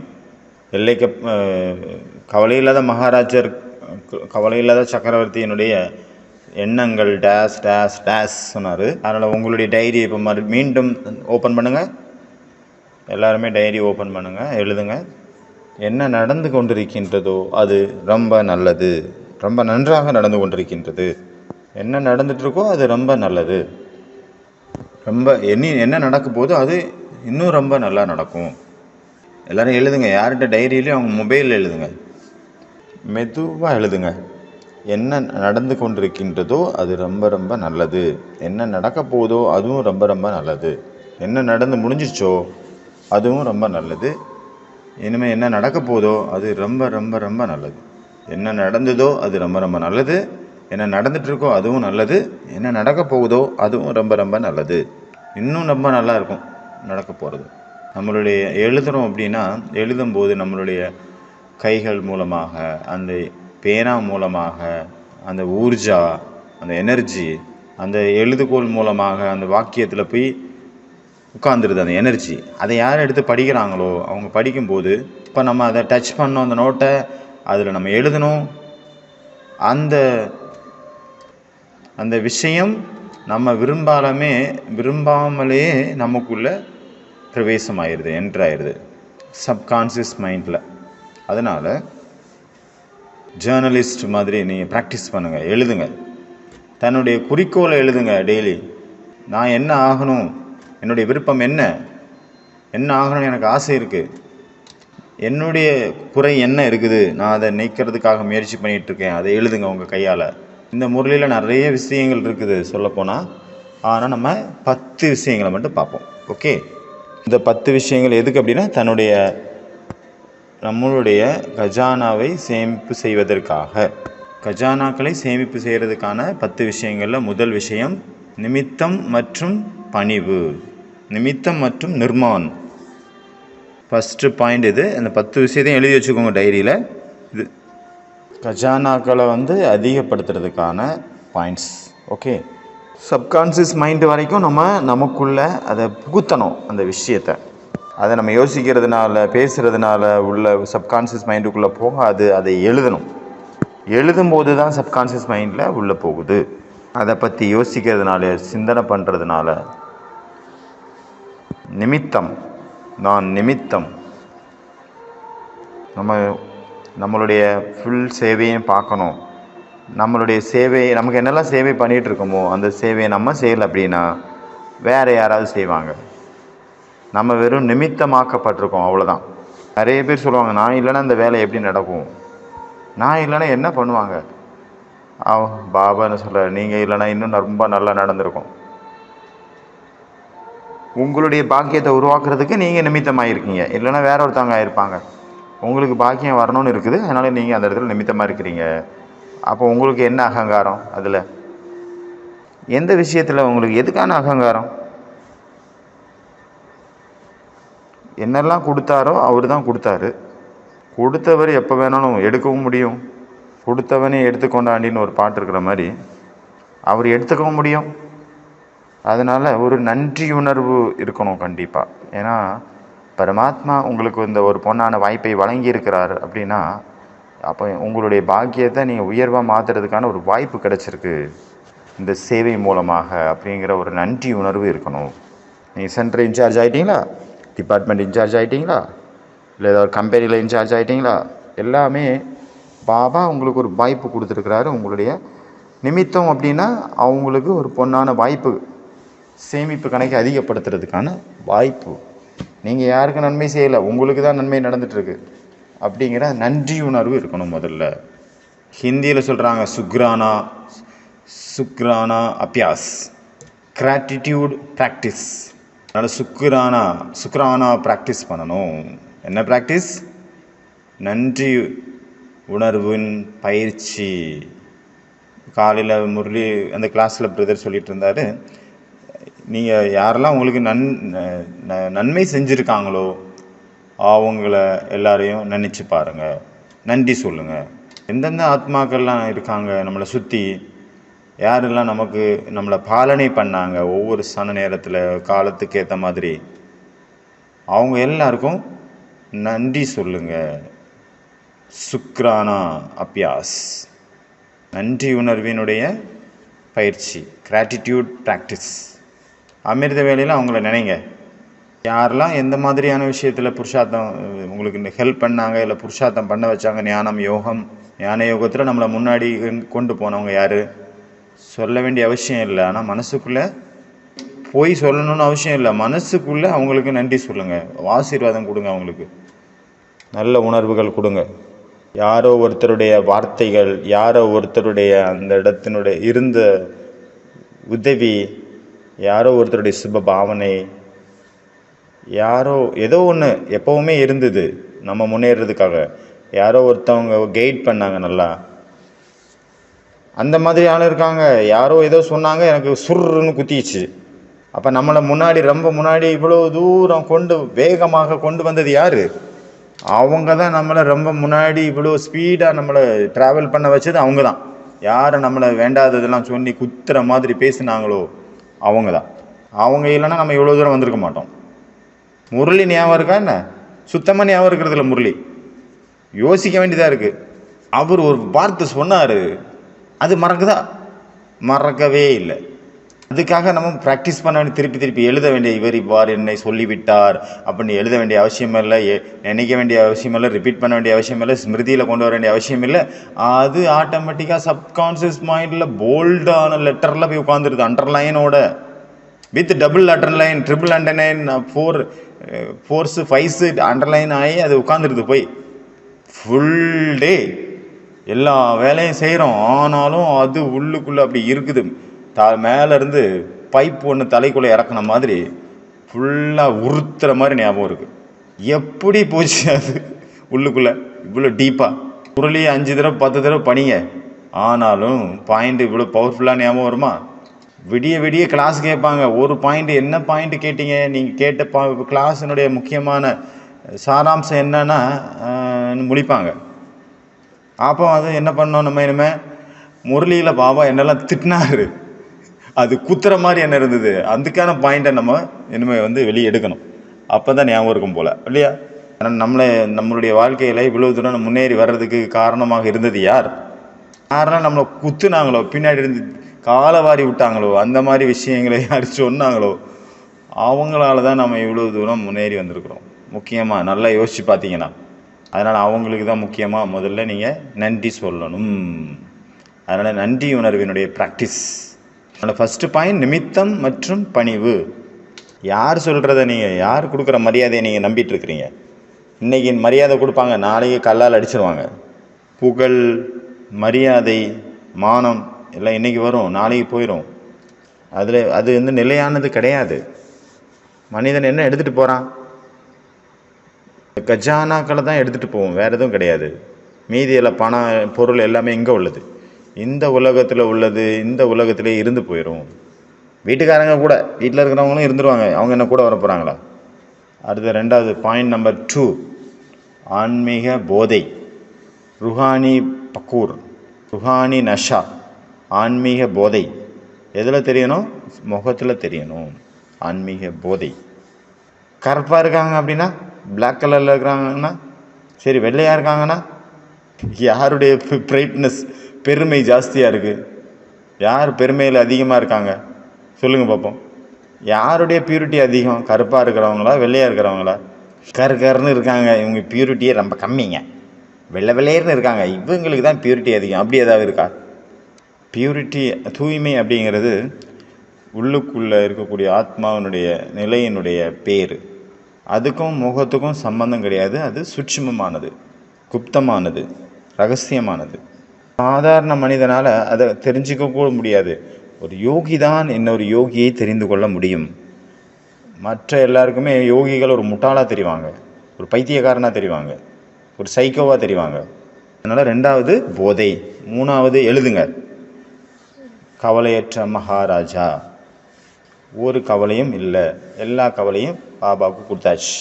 Speaker 1: கவலையில்லாத மகாராஜர், கவலையில்லாத சக்கரவர்த்தியினுடைய எண்ணங்கள் டேஸ் டேஸ் டேஸ் சொன்னார். அதனால் உங்களுடைய டைரி இப்போ மீண்டும் ஓப்பன் பண்ணுங்கள். எல்லாருமே டைரி ஓப்பன் பண்ணுங்கள், எழுதுங்க. என்ன நடந்து கொண்டிருக்கின்றதோ அது ரொம்ப நல்லது, ரொம்ப நன்றாக நடந்து கொண்டிருக்கின்றது. என்ன நடந்துகிட்ருக்கோ அது ரொம்ப நல்லது. என்ன நடக்க போதோ அது இன்னும் ரொம்ப நல்லா நடக்கும். எல்லோரும் எழுதுங்க. யார்கிட்ட டைரியிலையும் அவங்க மொபைலில் எழுதுங்க, மெதுவாக எழுதுங்க. என்ன நடந்து கொண்டிருக்கின்றதோ அது ரொம்ப ரொம்ப நல்லது. என்ன நடக்க போதோ அதுவும் ரொம்ப ரொம்ப நல்லது. என்ன நடந்து முடிஞ்சிச்சோ அதுவும் ரொம்ப நல்லது. இனிமேல் என்ன நடக்க போதோ அது ரொம்ப ரொம்ப ரொம்ப நல்லது. என்ன நடந்ததோ அது ரொம்ப ரொம்ப நல்லது. என்ன நடந்துகிட்ருக்கோ அதுவும் நல்லது. என்ன நடக்க போகுதோ அதுவும் ரொம்ப ரொம்ப நல்லது. இன்னும் ரொம்ப நல்லா இருக்கும் நடக்க போகிறது. நம்மளுடைய எழுதுகிறோம் அப்படின்னா, எழுதும்போது நம்மளுடைய கைகள் மூலமாக, அந்த பேனா மூலமாக, அந்த ஊர்ஜா, அந்த எனர்ஜி, அந்த எழுதுகோள் மூலமாக அந்த வாக்கியத்தில் போய் உட்காந்துருது அந்த எனர்ஜி. அதை யார் எடுத்து படிக்கிறாங்களோ அவங்க படிக்கும்போது, இப்போ நம்ம அதை டச் பண்ணோம், அந்த நோட்டை அதில் நம்ம எழுதணும். அந்த விஷயம் நம்ம விரும்பாமலே நமக்குள்ளே பிரவேசமாயிருது, என்ட்ராயிருது சப்கான்சியஸ் மைண்டில். அதனால் ஜேர்னலிஸ்ட் மாதிரி நீங்கள் ப்ராக்டிஸ் பண்ணுங்கள், எழுதுங்க. தன்னுடைய குறிக்கோளை எழுதுங்க டெய்லி. நான் என்ன ஆகணும், என்னுடைய விருப்பம் என்ன ஆகணும்னு எனக்கு ஆசை இருக்குது, என்னுடைய குறை என்ன இருக்குது, நான் அதை நீக்கிறதுக்காக முயற்சி பண்ணிகிட்ருக்கேன், அதை எழுதுங்க உங்கள் கையால். இந்த முரளியில் நிறைய விஷயங்கள் இருக்குது சொல்லப்போனால். ஆனால் நம்ம 10 விஷயங்களை மட்டும் பார்ப்போம். ஓகே, இந்த 10 விஷயங்கள் எதுக்கு அப்படின்னா, நம்மளுடைய கஜானாவை சேமிப்பு செய்வதற்காக. கஜானாக்களை சேமிப்பு செய்கிறதுக்கான 10 விஷயங்களில் முதல் விஷயம் நிமித்தம் மற்றும் பணிவு, நிமித்தம் மற்றும் நிர்மான். ஃபஸ்ட்டு பாயிண்ட் இது. அந்த 10 விஷயத்தையும் எழுதி வச்சுக்கோங்க டைரியில். இது கஜானாக்களை அதிகப்படுத்துறதுக்கான பாயிண்ட்ஸ். ஓகே, சப்கான்சியஸ் மைண்டு வரைக்கும் நமக்குள்ளே அதை புகுத்தணும். அந்த விஷயத்தை அதை நம்ம யோசிக்கிறதுனால, பேசுகிறதுனால உள்ள சப்கான்சியஸ் மைண்டுக்குள்ளே போகாது. அதை எழுதணும். எழுதும்போது தான் சப்கான்சியஸ் மைண்டில் உள்ளே போகுது. அதை பற்றி யோசிக்கிறதுனால, சிந்தனை பண்ணுறதுனால நிமித்தம், நான் நிமித்தம். நம்மளுடைய ஃபுல் சேவையும் பார்க்கணும். நம்மளுடைய சேவை, நமக்கு என்னெல்லாம் சேவை பண்ணிகிட்டு இருக்கோமோ அந்த சேவையை நம்ம செய்யலை அப்படின்னா வேறு யாராவது செய்வாங்க. நம்ம வெறும் நிமித்தமாக்கப்பட்டிருக்கோம், அவ்வளோதான். நிறைய பேர் சொல்லுவாங்க, நான் இல்லைன்னா இந்த வேலை எப்படி நடக்கும், நான் இல்லைன்னா என்ன பண்ணுவாங்க. பாபான்னு சொல்ல, நீங்கள் இல்லைன்னா இன்னும் ரொம்ப நல்லா நடந்திருக்கும். உங்களுடைய பாக்கியத்தை உருவாக்குறதுக்கு நீங்கள் நிமித்தமாக இருக்கீங்க, இல்லைன்னா வேற ஒருத்தவங்க ஆயிருப்பாங்க. உங்களுக்கு பாக்கியம் வரணும்னு இருக்குது, அதனால் நீங்கள் அந்த இடத்துல நிமித்தமாக இருக்கிறீங்க. அப்போ உங்களுக்கு என்ன அகங்காரம்? அதில் எந்த விஷயத்தில் உங்களுக்கு எதுக்கான அகங்காரம்? என்னெல்லாம் கொடுத்தாரோ அவர் தான் கொடுத்தாரு. கொடுத்தவர் எப்போ வேணாலும் எடுக்கவும் முடியும். கொடுத்தவனே எடுத்துக்கொண்டாண்டின்னு ஒரு பாட்டு இருக்கிற மாதிரி அவர் எடுத்துக்கவும் முடியும். அதனால் ஒரு நன்றி உணர்வு இருக்கணும் கண்டிப்பாக. ஏன்னா பரமாத்மா உங்களுக்கு இந்த ஒரு பொன்னான வாய்ப்பை வழங்கியிருக்கிறார் அப்படின்னா அப்போ உங்களுடைய பாக்கியத்தை நீங்கள் உயர்வாக மாற்றுறதுக்கான ஒரு வாய்ப்பு கிடச்சிருக்கு இந்த சேவை மூலமாக அப்படிங்கிற ஒரு நன்றி உணர்வு இருக்கணும். நீங்கள் சென்டர் இன்சார்ஜ் ஆகிட்டீங்களா, டிபார்ட்மெண்ட் இன்சார்ஜ் ஆகிட்டீங்களா, இல்லை ஏதாவது கம்பெனியில் இன்சார்ஜ் ஆகிட்டீங்களா, எல்லாமே பாபா உங்களுக்கு ஒரு வாய்ப்பு கொடுத்துருக்குறாரு. உங்களுடைய நிமித்தம் அப்படின்னா அவங்களுக்கு ஒரு பொன்னான வாய்ப்பு, சேமிப்பு கணக்கை அதிகப்படுத்துறதுக்கான வாய்ப்பு. நீங்கள் யாருக்கும் நன்மை செய்யலை, உங்களுக்கு தான் நன்மை நடந்துகிட்ருக்கு அப்படிங்கிற நன்றி உணர்வு இருக்கணும் முதல்ல. ஹிந்தியில் சொல்கிறாங்க சுக்ரானா, சுக்ரானா அபியாஸ், கிராட்டிடியூட் ப்ராக்டிஸ். அதனால் சுக்ரானா ப்ராக்டிஸ் பண்ணணும். என்ன ப்ராக்டிஸ்? நன்றி உணர்வின் பயிற்சி. காலையில் முரளி அந்த கிளாஸில் பிரதர் சொல்லிகிட்டு இருந்தார், நீங்கள் யாரெல்லாம் உங்களுக்கு நன்மை செஞ்சுருக்காங்களோ அவங்கள எல்லாரையும் நினச்சி பாருங்கள், நன்றி சொல்லுங்கள். எந்தெந்த ஆத்மாக்கள்லாம் இருக்காங்க நம்மளை சுற்றி, யாரெல்லாம் நம்மளை பாலனை பண்ணாங்க ஒவ்வொரு சன நேரத்தில் காலத்துக்கு ஏற்ற மாதிரி, அவங்க எல்லாருக்கும் நன்றி சொல்லுங்கள். சுக்ரானா அபியாஸ், நன்றி உணர்வினுடைய பயிற்சி, கிராட்டிடியூட் ப்ராக்டிஸ். அமிர்த வேலையில் அவங்கள நினைங்க. யாரெல்லாம் எந்த மாதிரியான விஷயத்தில் புருஷார்த்தம் உங்களுக்கு ஹெல்ப் பண்ணாங்க, இல்லை புருஷார்த்தம் பண்ண வச்சாங்க, ஞானம் யோகம், ஞான யோகத்தில் நம்மளை முன்னாடி கொண்டு போனவங்க யார், சொல்ல வேண்டிய அவசியம் இல்லை. ஆனால் மனசுக்குள்ளே போய் சொல்லணும்னு அவசியம் இல்லை, மனசுக்குள்ளே அவங்களுக்கு நன்றி சொல்லுங்கள், ஆசீர்வாதம் கொடுங்க, அவங்களுக்கு நல்ல உணர்வுகள் கொடுங்க. யாரோ ஒருத்தருடைய வார்த்தைகள், யாரோ ஒருத்தருடைய அந்த இடத்தினுடைய இருந்த உதவி, யாரோ ஒருத்தருடைய சுப பாவனை, யாரோ ஏதோ ஒன்று எப்போவுமே இருந்தது நம்ம முன்னேறதுக்காக, யாரோ ஒருத்தவங்க கைட் பண்ணாங்க நல்லா, அந்த மாதிரி ஆள் இருக்காங்க. யாரோ ஏதோ சொன்னாங்க, எனக்கு சுருன்னு குத்திச்சு. அப்போ நம்மளை முன்னாடி ரொம்ப முன்னாடி இவ்வளோ தூரம் வேகமாக கொண்டு வந்தது யார்? அவங்க தான் நம்மளை ரொம்ப முன்னாடி இவ்வளோ ஸ்பீடாக நம்மளை ட்ராவல் பண்ண வச்சது அவங்க தான். யாரை நம்மளை வேண்டாததெல்லாம் சொல்லி குத்துற மாதிரி பேசினாங்களோ அவங்க தான். அவங்க இல்லைன்னா நம்ம இவ்வளோ தூரம் வந்திருக்க மாட்டோம். முரளி ஞாபகம் இருக்கா என்ன? சுத்தமாக ஞாபகம் இருக்கிறதுல முரளி யோசிக்க வேண்டியதாக இருக்குது. அவர் ஒரு வார்த்தை சொன்னார், அது மறக்குதா? மறக்கவே இல்லை. அதுக்காக நம்ம ப்ராக்டிஸ் பண்ண வேண்டிய, திருப்பி எழுத வேண்டிய, இவர் இவ்வாறு என்னை சொல்லிவிட்டார் அப்படின்னு எழுத வேண்டிய அவசியம் இல்லை, நினைக்க வேண்டிய அவசியம் இல்லை, ரிப்பீட் பண்ண வேண்டிய அவசியம் இல்லை, ஸ்மிருதியில் கொண்டு வர வேண்டிய அவசியம் இல்லை. அது ஆட்டோமேட்டிக்காக சப்கான்ஷியஸ் மைண்டில் போல்டான லெட்டரில் போய் உட்காந்துருது, அண்டர்லைனோட, with double underline, triple underline, 4 5 underline ஆகி அது உட்காந்துருது. போய் ஃபுல் டே எல்லா வேலையும் செய்கிறோம், ஆனாலும் அது உள்ளுக்குள்ளே அப்படி இருக்குது. மேலேருந்து பைப் ஒன்று தலைக்குள்ளே இறக்குன மாதிரி ஃபுல்லாக உறுத்துற மாதிரி ஞாபகம் இருக்குது. எப்படி போச்சு அது உள்ளுக்குள்ளே இவ்வளோ டீப்பாக? முரளி 5 தடவை 10 தடவை பண்ணிங்க, ஆனாலும் பாயிண்ட் இவ்வளோ பவர்ஃபுல்லாக ஞாபகம் வருமா? விடிய கிளாஸ் கேட்பாங்க, ஒரு பாயிண்ட், என்ன பாயிண்ட் கேட்டீங்க நீங்கள், கேட்ட கிளாஸினுடைய முக்கியமான சாராம்சம் என்னன்னா முடிப்பாங்க. அப்போ அது என்ன பண்ணோம் நம்ம, இனிமேல் முரளியில் பாபா என்னெல்லாம் திட்டினாரு, அது குத்துற மாதிரி என்ன இருந்தது, அதுக்கான பாயிண்ட்டை நம்ம இனிமேல் வெளியே எடுக்கணும். அப்போ தான் ஞாபகம் இருக்கும் போல், இல்லையா? ஆனால் நம்மளுடைய வாழ்க்கையில் இவ்வளோ தூரம் முன்னேறி வர்றதுக்கு காரணமாக இருந்தது யார்? யாரெல்லாம் நம்மளை குத்துனாங்களோ, பின்னாடி இருந்து காலை வாரி விட்டாங்களோ, அந்த மாதிரி விஷயங்களை யார் சொன்னாங்களோ அவங்களால தான் நம்ம இவ்வளோ தூரம் முன்னேறி வந்திருக்கிறோம். முக்கியமாக நல்லா யோசித்து பார்த்தீங்கன்னா, அதனால் அவங்களுக்கு தான் முக்கியமாக முதல்ல நீங்கள் நன்றி சொல்லணும். அதனால் நன்றி உணர்வினுடைய ப்ராக்டிஸ். அதனால் ஃபஸ்ட்டு பாயிண்ட் நிமித்தம் மற்றும் பணிவு. யார் சொல்கிறத நீங்கள், யார் கொடுக்குற மரியாதையை நீங்கள் நம்பிட்டு இருக்கிறீங்க? இன்றைக்கி மரியாதை கொடுப்பாங்க, நாளைக்கு கல்லால் அடிச்சிருவாங்க. புகழ், மரியாதை, மானம் எல்லாம் இன்றைக்கி வரும், நாளைக்கு போயிடும். அது நிலையானது கிடையாது. மனிதன் என்ன எடுத்துகிட்டு போகிறான்? கஜானாக்களை தான் எடுத்துகிட்டு போவோம், வேறு எதுவும் கிடையாது. மீதியில் பணம், பொருள் எல்லாமே எங்கே உள்ளது? இந்த உலகத்தில் உள்ளது இந்த உலகத்திலே இருந்து போயிடும். வீட்டுக்காரங்க கூட, வீட்டில் இருக்கிறவங்களும் இருந்துருவாங்க, அவங்க என்ன கூட வர போகிறாங்களா? அடுத்த 2வது பாயிண்ட் நம்பர் 2, ஆன்மீக போதை. ருஹானி பக்கூர், ருஹானி நஷா, ஆன்மீக போதை. எதில் தெரியணும்? முகத்தில் தெரியணும். ஆன்மீக போதை. கருப்பாக இருக்காங்க அப்படின்னா, பிளாக் கலரில் இருக்கிறாங்கன்னா சரி, வெள்ளையாக இருக்காங்கன்னா யாருடைய பிரைட்னஸ், பெருமை ஜாஸ்தியாக இருக்குது? யார் பெருமையில் அதிகமாக இருக்காங்க சொல்லுங்கள் பார்ப்போம். யாருடைய பியூரிட்டி அதிகம்? கருப்பாக இருக்கிறவங்களா, வெள்ளையாக இருக்கிறவங்களா? கருன்னு இருக்காங்க, இவங்க பியூரிட்டியே ரொம்ப கம்மிங்க. வெள்ளையர்னு இருக்காங்க, இவங்களுக்கு தான் பியூரிட்டி அதிகம். அப்படி ஏதாவது இருக்கா? பியூரிட்டி, தூய்மை அப்படிங்கிறது உள்ளுக்குள்ளே இருக்கக்கூடிய ஆத்மாவினுடைய நிலையினுடைய பேர். அதுக்கும் முகத்துக்கும் சம்பந்தம் கிடையாது. அது சூட்சுமமானது, குப்தமானது, ரகசியமானது. சாதாரண மனிதனால் அதை தெரிஞ்சிக்க கூட முடியாது. ஒரு யோகி தான் இன்னொரு யோகியை தெரிந்து கொள்ள முடியும். மற்ற எல்லாருக்குமே யோகிகள் ஒரு முட்டாளாக தெரிவாங்க, ஒரு பைத்தியக்காரனாக தெரிவாங்க, ஒரு சைக்கோவாக தெரிவாங்க. அதனால் 2வது போதை. 3வது எழுதுங்க, கவலையற்ற மகாராஜா. ஒரு கவலையும் இல்லை, எல்லா கவலையும் பாபாவுக்கு கொடுத்தாச்சு.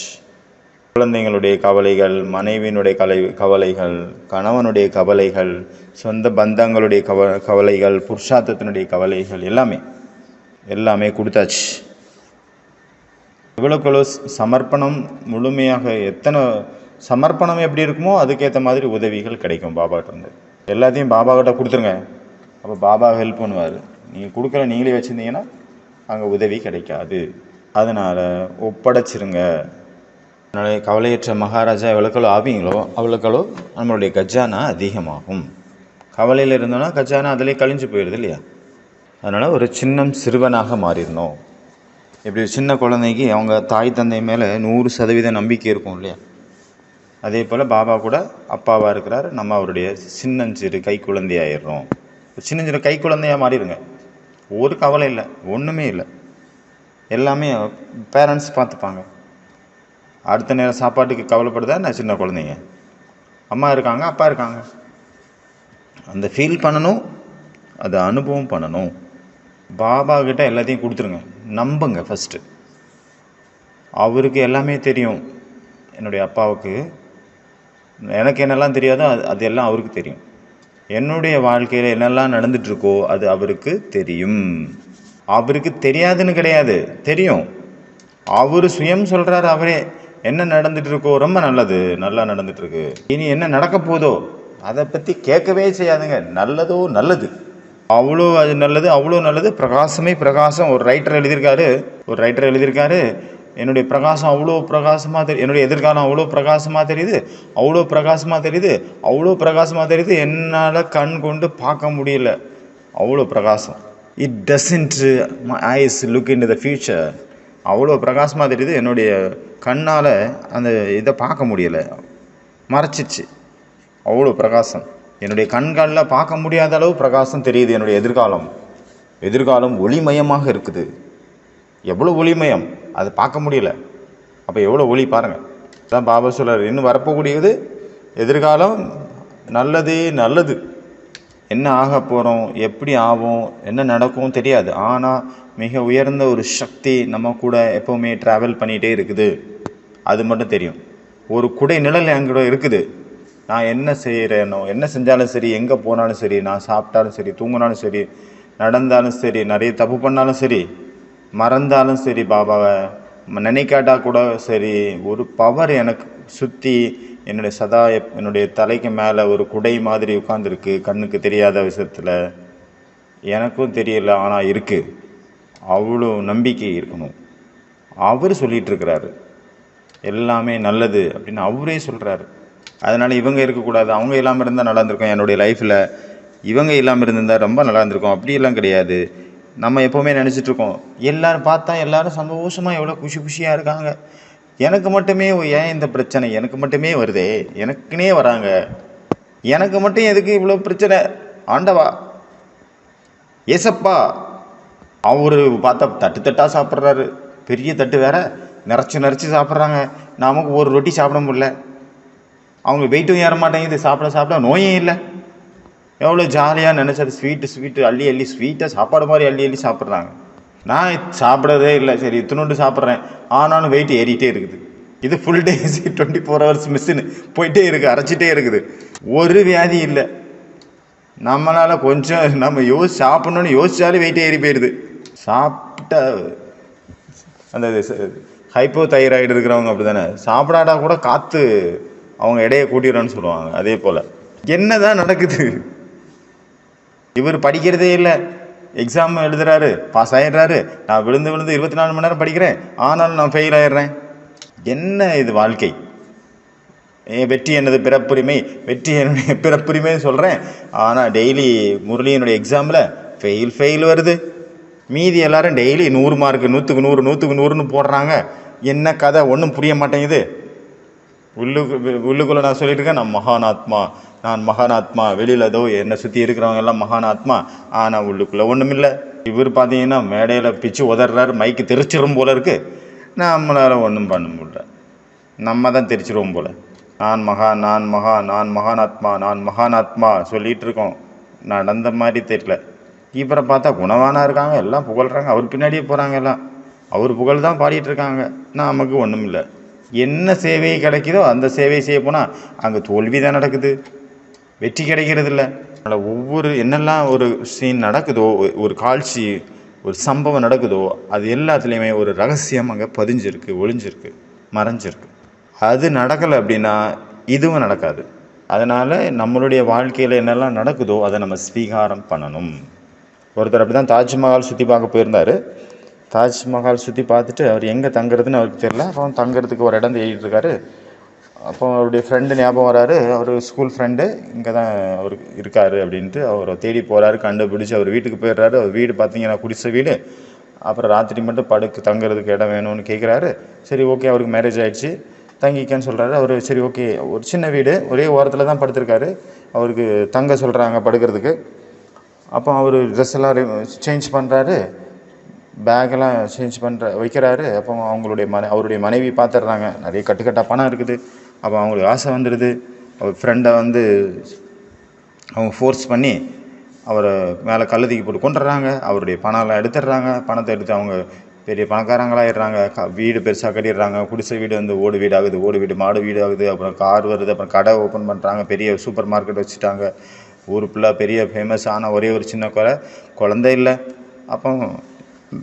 Speaker 1: குழந்தைங்களுடைய கவலைகள், மனைவியினுடைய கவலைகள், கணவனுடைய கவலைகள், சொந்த பந்தங்களுடைய கவலைகள், புருஷார்த்தத்தினுடைய கவலைகள், எல்லாமே கொடுத்தாச்சு. எவ்வளோக்களோ சமர்ப்பணம் முழுமையாக, எத்தனை சமர்ப்பணம் எப்படி இருக்குமோ அதுக்கேற்ற மாதிரி உதவிகள் கிடைக்கும் பாபாகிட்டேருந்து. எல்லாத்தையும் பாபாக்கிட்ட கொடுத்துருங்க, அப்போ பாபா ஹெல்ப் பண்ணுவார். நீங்கள் கொடுக்குற நீங்களே வச்சுருந்தீங்கன்னா அங்கே உதவி கிடைக்காது. அதனால் ஒப்படைச்சிருங்க. அதனால் கவலையற்ற மகாராஜா எவ்வளோக்களோ ஆவீங்களோ அவ்வளோக்களோ நம்மளுடைய கஜானா அதிகமாகும். கவலையில் இருந்தோன்னா கஜானா அதிலே கழிஞ்சு போயிடுது இல்லையா? அதனால் ஒரு சிறுவனாக மாறிடணும். இப்படி சின்ன குழந்தைக்கு அவங்க தாய் தந்தை மேலே 100% நம்பிக்கை இருக்கும் இல்லையா? அதே போல் பாபா கூட அப்பாவாக இருக்கிறார், நம்ம அவருடைய சின்னஞ்சிறு கை குழந்தையாயிடுறோம். சின்னஞ்சிறு கை குழந்தையாக மாறிடுங்க. ஒரு கவலை இல்லை, ஒன்றுமே இல்லை, எல்லாமே பேரண்ட்ஸ் பார்த்துப்பாங்க. அடுத்த நேரம் சாப்பாட்டுக்கு கவலைப்படுதா நான் சின்ன குழந்தைங்க? அம்மா இருக்காங்க, அப்பா இருக்காங்க. அந்த ஃபீல் பண்ணணும், அதை அனுபவம் பண்ணணும். பாபா கிட்ட எல்லாத்தையும் கொடுத்துருங்க, நம்புங்க. ஃபஸ்ட்டு அவருக்கு எல்லாமே தெரியும். என்னுடைய அப்பாவுக்கு எனக்கு என்னெல்லாம் தெரியாதோ அது எல்லாம் அவருக்கு தெரியும். என்னுடைய வாழ்க்கையில் என்னெல்லாம் நடந்துகிட்ருக்கோ அது அவருக்கு தெரியும். அவருக்கு தெரியாதுன்னு கிடையாது, தெரியும். அவர் சுயம் சொல்கிறார், அவரே என்ன நடந்துகிட்ருக்கோ ரொம்ப நல்லது, நல்லா நடந்துகிட்ருக்கு, இனி என்ன நடக்க போதோ அதை பற்றி கேட்கவே செய்யாதுங்க. நல்லதோ நல்லது, அவ்வளோ அது நல்லது, அவ்வளோ நல்லது. பிரகாசமே பிரகாசம். ஒரு ரைட்டர் எழுதியிருக்காரு, என்னுடைய பிரகாசம் அவ்வளோ பிரகாசமாக தெரியுது, என்னுடைய எதிர்காலம் அவ்வளோ பிரகாசமாக தெரியுது, அவ்வளோ பிரகாசமாக தெரியுது, அவ்வளோ பிரகாசமாக தெரியுது, என்னால் கண் கொண்டு பார்க்க முடியல, அவ்வளோ பிரகாசம். It doesn't my ice look in to the future. அவ்வளோ பிரகாசமாக தெரியுது, என்னுடைய கண்ணால் அந்த இதை பார்க்க முடியலை, மறைச்சிச்சு. அவ்வளோ பிரகாசம். என்னுடைய கண்களில் பார்க்க முடியாத அளவு பிரகாசம் தெரியுது. என்னுடைய எதிர்காலம் ஒளிமயமாக இருக்குது. எவ்வளோ ஒளிமயம், அதை பார்க்க முடியல. அப்போ எவ்வளோ ஒளி பாருங்கள். அதான் பாபா சொல்கிறார், இன்னும் வரப்போக்கூடியது எதிர்காலம் நல்லது. என்ன ஆக போகிறோம், எப்படி ஆகும், என்ன நடக்கும் தெரியாது. ஆனால் மிக உயர்ந்த ஒரு சக்தி நம்ம கூட எப்போவுமே ட்ராவல் பண்ணிகிட்டே இருக்குது, அது மட்டும் தெரியும். ஒரு குடை நிழல் என் கூட இருக்குது. நான் என்ன செய்கிறேனோ, என்ன செஞ்சாலும் சரி, எங்கே போனாலும் சரி, நான் சாப்பிட்டாலும் சரி, தூங்கினாலும் சரி, நடந்தாலும் சரி, நிறைய தப்பு பண்ணாலும் சரி, மறந்தாலும் சரி, பாபாவை நினைக்காட்டா கூட சரி, ஒரு பவர் எனக்கு சுற்றி என்னுடைய தலைக்கு மேலே ஒரு குடை மாதிரி உட்காந்துருக்கு. கண்ணுக்கு தெரியாத விஷயத்தில் எனக்கும் தெரியல, ஆனால் இருக்குது. அவ்வளோ நம்பிக்கை இருக்கணும். அவர் சொல்லிகிட்டு இருக்கிறாரு எல்லாமே நல்லது அப்படின்னு அவரே சொல்கிறாரு. அதனால் இவங்க இருக்கக்கூடாது, அவங்க இல்லாமல் இருந்தால் நல்லா இருந்திருக்கும், என்னுடைய லைஃப்பில் இவங்க இல்லாமல் இருந்திருந்தால் ரொம்ப நல்லா இருந்திருக்கும், அப்படியெல்லாம் கிடையாது. நம்ம எப்போவுமே நினச்சிட்ருக்கோம் எல்லோரும் பார்த்தா எல்லோரும் சந்தோஷமாக எவ்வளோ குஷியாக இருக்காங்க, எனக்கு மட்டுமே ஏன் இந்த பிரச்சனை எனக்கு மட்டுமே வருதே, எனக்குன்னே வராங்க, எனக்கு மட்டும் எதுக்கு இவ்வளோ பிரச்சனை, ஆண்டவா ஏசப்பா. அவர் பார்த்தா தட்டு தட்டாக சாப்பிட்றாரு, பெரிய தட்டு வேற, நிறச்சி சாப்பிட்றாங்க. நமக்கு ஒரு ரொட்டி சாப்பிட முடியல, அவங்க வெயிட்டும் ஏற மாட்டேங்குது, சாப்பிட நோயும் இல்லை. எவ்வளோ ஜாலியாக நினச்சது ஸ்வீட்டு அள்ளி ஸ்வீட்டாக சாப்பாடு மாதிரி அள்ளி சாப்பிட்றாங்க. நான் சாப்பிட்றதே இல்லை, சரி இத்தினோண்டு சாப்பிட்றேன், ஆனாலும் வெயிட் ஏறிட்டே இருக்குது. இது ஃபுல் டே 24 hours மிஷின் போயிட்டே இருக்குது, அரைச்சிட்டே இருக்குது, ஒரு வியாதி இல்லை. நம்மளால் கொஞ்சம் நம்ம சாப்பிட்ணுன்னு யோசிச்சாலே வெயிட் ஏறி போயிடுது. சாப்பிட்டா அந்த ஹைப்போ தைராய்டு இருக்கிறவங்க அப்படி தானே, சாப்பிடாட்டா கூட காற்று அவங்க எடையை கூட்டிடுறான்னு சொல்லுவாங்க. அதே போல் என்ன தான் நடக்குது? இவர் படிக்கிறதே இல்லை, எக்ஸாம் எழுதுறாரு, பாஸ் ஆகிடுறாரு. நான் விழுந்து 24 மணி நேரம் படிக்கிறேன், ஆனாலும் நான் ஃபெயில் ஆகிடுறேன். என்ன இது வாழ்க்கை? வெற்றி என்னது பிறப்புரிமை, வெற்றி என்னுடைய பிறப்புரிமைன்னு சொல்கிறேன், ஆனால் டெய்லி முரளியினுடைய எக்ஸாமில் ஃபெயில் வருது. மீதி எல்லாரும் டெய்லி 100 மார்க்கு, 100க்கு 100 100க்கு 100ன்னு போடுறாங்க. என்ன கதை ஒன்றும் புரிய மாட்டேங்குது. உள்ளுக்குள்ளே நான் சொல்லிட்டு இருக்கேன், நான் மகானாத்மா, வெளியில் ஏதோ என்னை சுற்றி இருக்கிறவங்க எல்லாம் மகானாத்மா, ஆனால் உள்ளுக்குள்ளே ஒன்றும் இல்லை. இவர் பார்த்தீங்கன்னா மேடையில் பிச்சு உதறாரு, மைக்கு தெரிச்சிடும் போல இருக்குது. நம்மளால் ஒன்றும் பண்ண முடியல, நம்ம தான் தெரிச்சிருவோம் போல். நான் மகானாத்மா சொல்லிகிட்டு இருக்கோம், நடந்த மாதிரி தெரியல. இவரை பார்த்தா குணவானா இருக்காங்க, எல்லாம் புகழ்கிறாங்க, அவர் பின்னாடியே போகிறாங்க, எல்லாம் அவர் புகழ் தான் பாடிட்டு இருக்காங்க. நமக்கு ஒன்றும் இல்லை. என்ன சேவை கிடைக்குதோ அந்த சேவை செய்ய போனால் அங்கே தோல்வி தான் நடக்குது, வெற்றி கிடைக்கிறது இல்லை. அதனால் ஒவ்வொரு என்னெல்லாம் ஒரு சீன் நடக்குதோ, ஒரு காட்சி, ஒரு சம்பவம் நடக்குதோ, அது எல்லாத்துலேயுமே ஒரு ரகசியம் அங்கே பதிஞ்சிருக்கு, ஒளிஞ்சிருக்கு, மறைஞ்சிருக்கு. அது நடக்கலை அப்படின்னா இதுவும் நடக்காது. அதனால் நம்மளுடைய வாழ்க்கையில் என்னெல்லாம் நடக்குதோ அதை நம்ம ஸ்வீகாரம் பண்ணணும். ஒருத்தர் அப்படி தான் தாஜ்மஹால் சுற்றி பார்க்க போயிருந்தார். தாஜ்மஹால் சுற்றி பார்த்துட்டு அவர் எங்கே தங்குறதுன்னு அவருக்கு தெரியல. அப்போ தங்குறதுக்கு ஒரு இடம் தேடிட்டு இருக்காரு. அப்போ அவருடைய ஃப்ரெண்டு ஞாபகம் வராரு, அவர் ஸ்கூல் ஃப்ரெண்டு இங்கே தான் அவர் இருக்கார் அப்படின்ட்டு அவரை தேடி போகிறாரு. கண்டுபிடிச்சி அவர் வீட்டுக்கு போயிடுறாரு. அவர் வீடு பார்த்தீங்கன்னா குடிசை வீடு. அப்புறம் ராத்திரி மட்டும் தங்குறதுக்கு இடம் வேணும்னு கேட்குறாரு. சரி ஓகே, அவருக்கு மேரேஜ் ஆகிடுச்சு, தங்கிக்கன்னு சொல்கிறாரு. அவர் சரி ஓகே, ஒரு சின்ன வீடு, ஒரே ஓரத்தில் தான் படுத்திருக்காரு, அவருக்கு தங்க சொல்கிறாங்க படுக்கிறதுக்கு. அப்போ அவர் ட்ரெஸ் எல்லாம் சேஞ்ச் பண்ணுறாரு, பேக்கெல்லாம் சேஞ்ச் வைக்கிறாரு. அப்போ அவருடைய மனைவி பார்த்துடுறாங்க, நிறைய கட்டுக்கட்டாக பணம் இருக்குது. அப்போ அவங்களுக்கு ஆசை வந்துடுது. அவர் ஃப்ரெண்டை அவங்க ஃபோர்ஸ் பண்ணி அவரை மேலே கழுதிக்கு போட்டு கொண்டுடுறாங்க. அவருடைய பணம்லாம் எடுத்துடுறாங்க. பணத்தை எடுத்து அவங்க பெரிய பணக்காரங்களாகிடுறாங்க. வீடு பெருசாக கட்டிடுறாங்க. குடிசை வீடு ஓடு வீடு ஆகுது, ஓடு வீடு மாடு வீடு ஆகுது. அப்புறம் கார் வருது, அப்புறம் கடை ஓப்பன் பண்ணுறாங்க, பெரிய சூப்பர் மார்க்கெட் வச்சுட்டாங்க. ஊர் ஃபுல்லாக பெரிய ஃபேமஸ். ஆனால் ஒரே ஒரு சின்ன குழந்தை இல்லை. அப்போ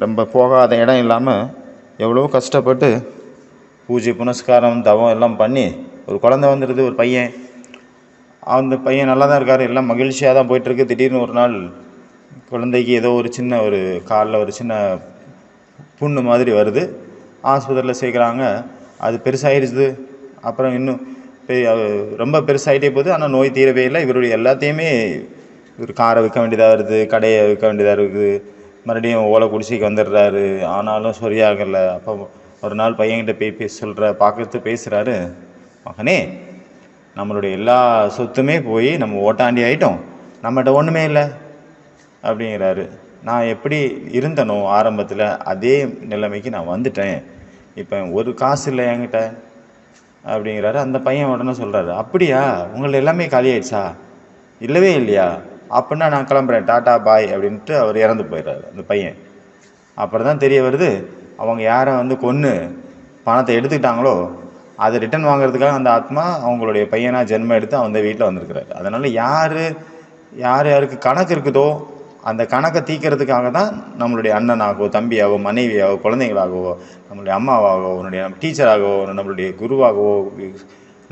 Speaker 1: நம்ம போகாத இடம் இல்லாமல் எவ்வளோ கஷ்டப்பட்டு பூஜை புனஸ்காரம் தவம் எல்லாம் பண்ணி ஒரு குழந்தை வந்துடுது, ஒரு பையன். அந்த பையன் நல்லா தான் இருக்கார், எல்லாம் மகிழ்ச்சியாக தான் போயிட்டுருக்கு. திடீர்னு ஒரு நாள் குழந்தைக்கு ஏதோ ஒரு காலில் ஒரு சின்ன புண்ணு மாதிரி வருது. ஆஸ்பத்திரியில் சேர்க்குறாங்க. அது பெருசாகிடுச்சு. அப்புறம் இன்னும் ரொம்ப பெருசாகிட்டே போகுது. ஆனால் நோய் தீரவே இல்லை. இவருடைய எல்லாத்தையுமே இவர் காரை விற்க வேண்டியதாக வருது, கடையை விற்க வேண்டியதாக இருக்குது, மறுபடியும் ஓலை குடிசைக்கு வந்துடுறாரு. ஆனாலும் சரியாகலை. அப்போ ஒரு நாள் பையன்கிட்ட பார்க்கறது பேசுகிறாரு, மகனே நம்மளுடைய எல்லா சொத்துமே போய் நம்ம ஓட்டாண்டி ஆகிட்டோம், நம்மகிட்ட ஒன்றுமே இல்லை அப்படிங்கிறாரு. நான் எப்படி இருந்தனோ ஆரம்பத்தில் அதே நிலைமைக்கு நான் வந்துட்டேன், இப்போ ஒரு காசு இல்லை என்கிட்ட அப்படிங்கிறாரு. அந்த பையன் உடனே சொல்கிறாரு, அப்படியா உங்களை எல்லாமே காலி ஆயிடுச்சா? இல்லவே இல்லையா? அப்படின்னா நான் கிளம்புறேன், டாட்டா பாய் அப்படின்ட்டு அவர் இறந்து போயிடுறாரு அந்த பையன். அப்புறம் தான் தெரிய வருது, அவங்க யாரை கொன்று பணத்தை எடுத்துக்கிட்டாங்களோ அதை ரிட்டன் வாங்குறதுக்காக அந்த ஆத்மா அவங்களுடைய பையனாக ஜென்மம் எடுத்து அந்த வீட்டில் வந்திருக்கிறாரு. அதனால் யாருக்கு கணக்கு இருக்குதோ அந்த கணக்கை தீர்க்கறதுக்காக தான் நம்மளுடைய அண்ணனாகவோ தம்பியாகவோ மனைவியாகவோ குழந்தைகளாகவோ நம்மளுடைய அம்மாவாகவோ நம்மளுடைய டீச்சராகவோ நம்மளுடைய குருவாகவோ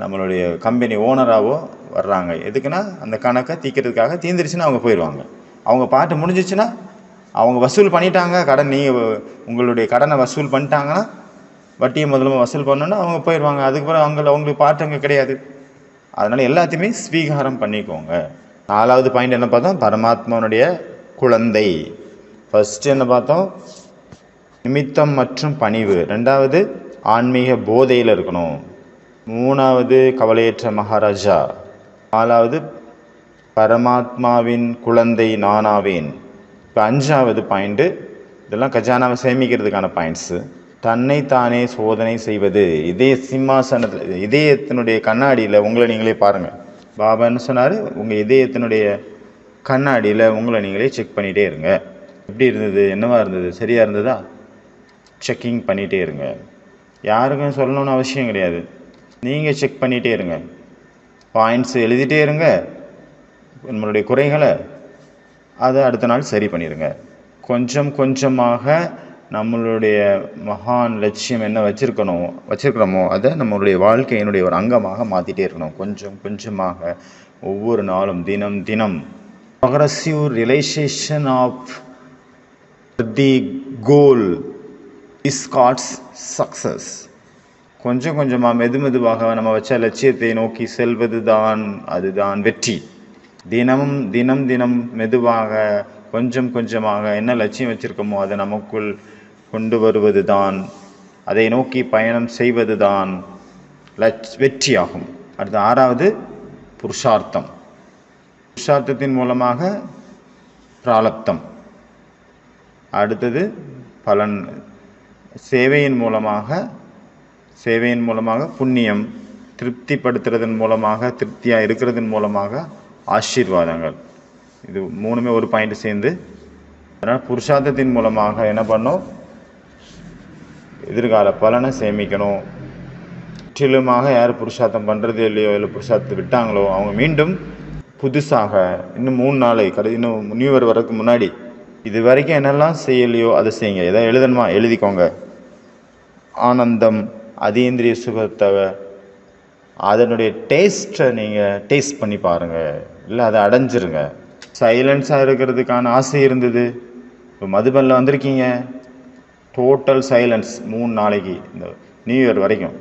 Speaker 1: நம்மளுடைய கம்பெனி ஓனராகவோ வர்றாங்க. எதுக்குன்னா அந்த கணக்கை தீர்க்கறதுக்காக. தீர்ந்துருச்சுன்னா அவங்க போயிடுவாங்க. அவங்க பாட்டு முடிஞ்சிச்சுன்னா அவங்க வசூல் பண்ணிட்டாங்க, கடன் நீங்கள் உங்களுடைய கடனை வசூல் பண்ணிட்டாங்கன்னா வட்டியை முதல்ல வசூல் பண்ணோன்னா அவங்க போயிடுவாங்க. அதுக்கப்புறம் அவங்களுக்கு பார்ட் அங்கே கிடையாது. அதனால் எல்லாத்தையுமே ஸ்வீகாரம் பண்ணிக்கோங்க. 4வது பாயிண்ட் என்ன பார்த்தோம்? பரமாத்மாவுடைய குழந்தை. ஃபஸ்ட்டு என்ன பார்த்தோம்? நிமித்தம் மற்றும் பணிவு. 2வது ஆன்மீக போதையில் இருக்கணும். 3வது கவலையற்ற மகாராஜா. 4வது பரமாத்மாவின் குழந்தை நானாவேன். இப்போ 5வது பாயிண்ட்டு, இதெல்லாம் கஜானாவை சேமிக்கிறதுக்கான பாயிண்ட்ஸு. தன்னைத்தானே சோதனை செய்வது. சிம்மாசனத்தில் இதயத்தினுடைய கண்ணாடியில் உங்களை நீங்களே பாருங்கள். பாபா என்ன சொன்னார்? உங்கள் இதயத்தினுடைய கண்ணாடியில் உங்களை நீங்களே செக் பண்ணிகிட்டே இருங்க. எப்படி இருந்தது? என்னவா இருந்தது? சரியாக இருந்ததா? செக்கிங் பண்ணிகிட்டே இருங்க. யாருக்கும் சொல்லணும்னு அவசியம் கிடையாது. நீங்கள் செக் பண்ணிகிட்டே இருங்க. பாயிண்ட்ஸ் எழுதிட்டே இருங்க. நம்மளுடைய குறைகளை அதை அடுத்த நாள் சரி பண்ணிடுங்க. கொஞ்சம் கொஞ்சமாக நம்மளுடைய மகான் லட்சியம் என்ன வச்சுருக்கிறோமோ அதை நம்மளுடைய வாழ்க்கையினுடைய ஒரு அங்கமாக மாற்றிட்டே இருக்கணும். கொஞ்சம் கொஞ்சமாக ஒவ்வொரு நாளும் தினம் தினம் progressive realisation of the goal is calls success. கொஞ்சம் கொஞ்சமாக மெதுவாக நம்ம வச்ச லட்சியத்தை நோக்கி செல்வது தான், அதுதான் வெற்றி. தினம் தினம் மெதுவாக கொஞ்சம் கொஞ்சமாக என்ன லட்சியம் வச்சுருக்கோமோ அதை நமக்குள் கொண்டு வருவது தான், அதை நோக்கி பயணம் செய்வது தான் வெற்றியாகும். அடுத்து 6வது புருஷார்த்தம். புருஷார்த்தத்தின் மூலமாக பிராலப்தம். அடுத்தது பலன். சேவையின் மூலமாக புண்ணியம். திருப்திப்படுத்துறதன் மூலமாக, திருப்தியாக இருக்கிறதன் மூலமாக ஆசீர்வாதங்கள். இது 3மே ஒரு பாயிண்ட் சேர்ந்து. அதனால் புருஷார்த்தத்தின் மூலமாக என்ன பண்ணோம்? எதிர்கால பலனை சேமிக்கணும். முற்றிலுமாக யார் புருஷார்த்தம் பண்ணுறது இல்லையோ, இல்லை புருஷார்த்தத்தை விட்டாங்களோ, அவங்க மீண்டும் புதுசாக இன்னும் 3 நாளைக்கு இன்னும் நியூ இயர் வரதுக்கு முன்னாடி இது வரைக்கும் என்னெல்லாம் செய்யலையோ அதை செய்யுங்க. எதாவது எழுதணுமா எழுதிக்கோங்க. ஆனந்தம், அதீந்திரிய சுகத்தை, அதனுடைய டேஸ்ட்டை நீங்கள் டேஸ்ட் பண்ணி பாருங்கள். இல்லை அதை அடைஞ்சிருங்க. சைலன்ஸாக இருக்கிறதுக்கான ஆசை இருந்தது, இப்போ மதுபனில் வந்திருக்கீங்க, டோட்டல் சைலன்ஸ் 3 நாளைக்கு இந்த நியூ இயர் வரைக்கும்.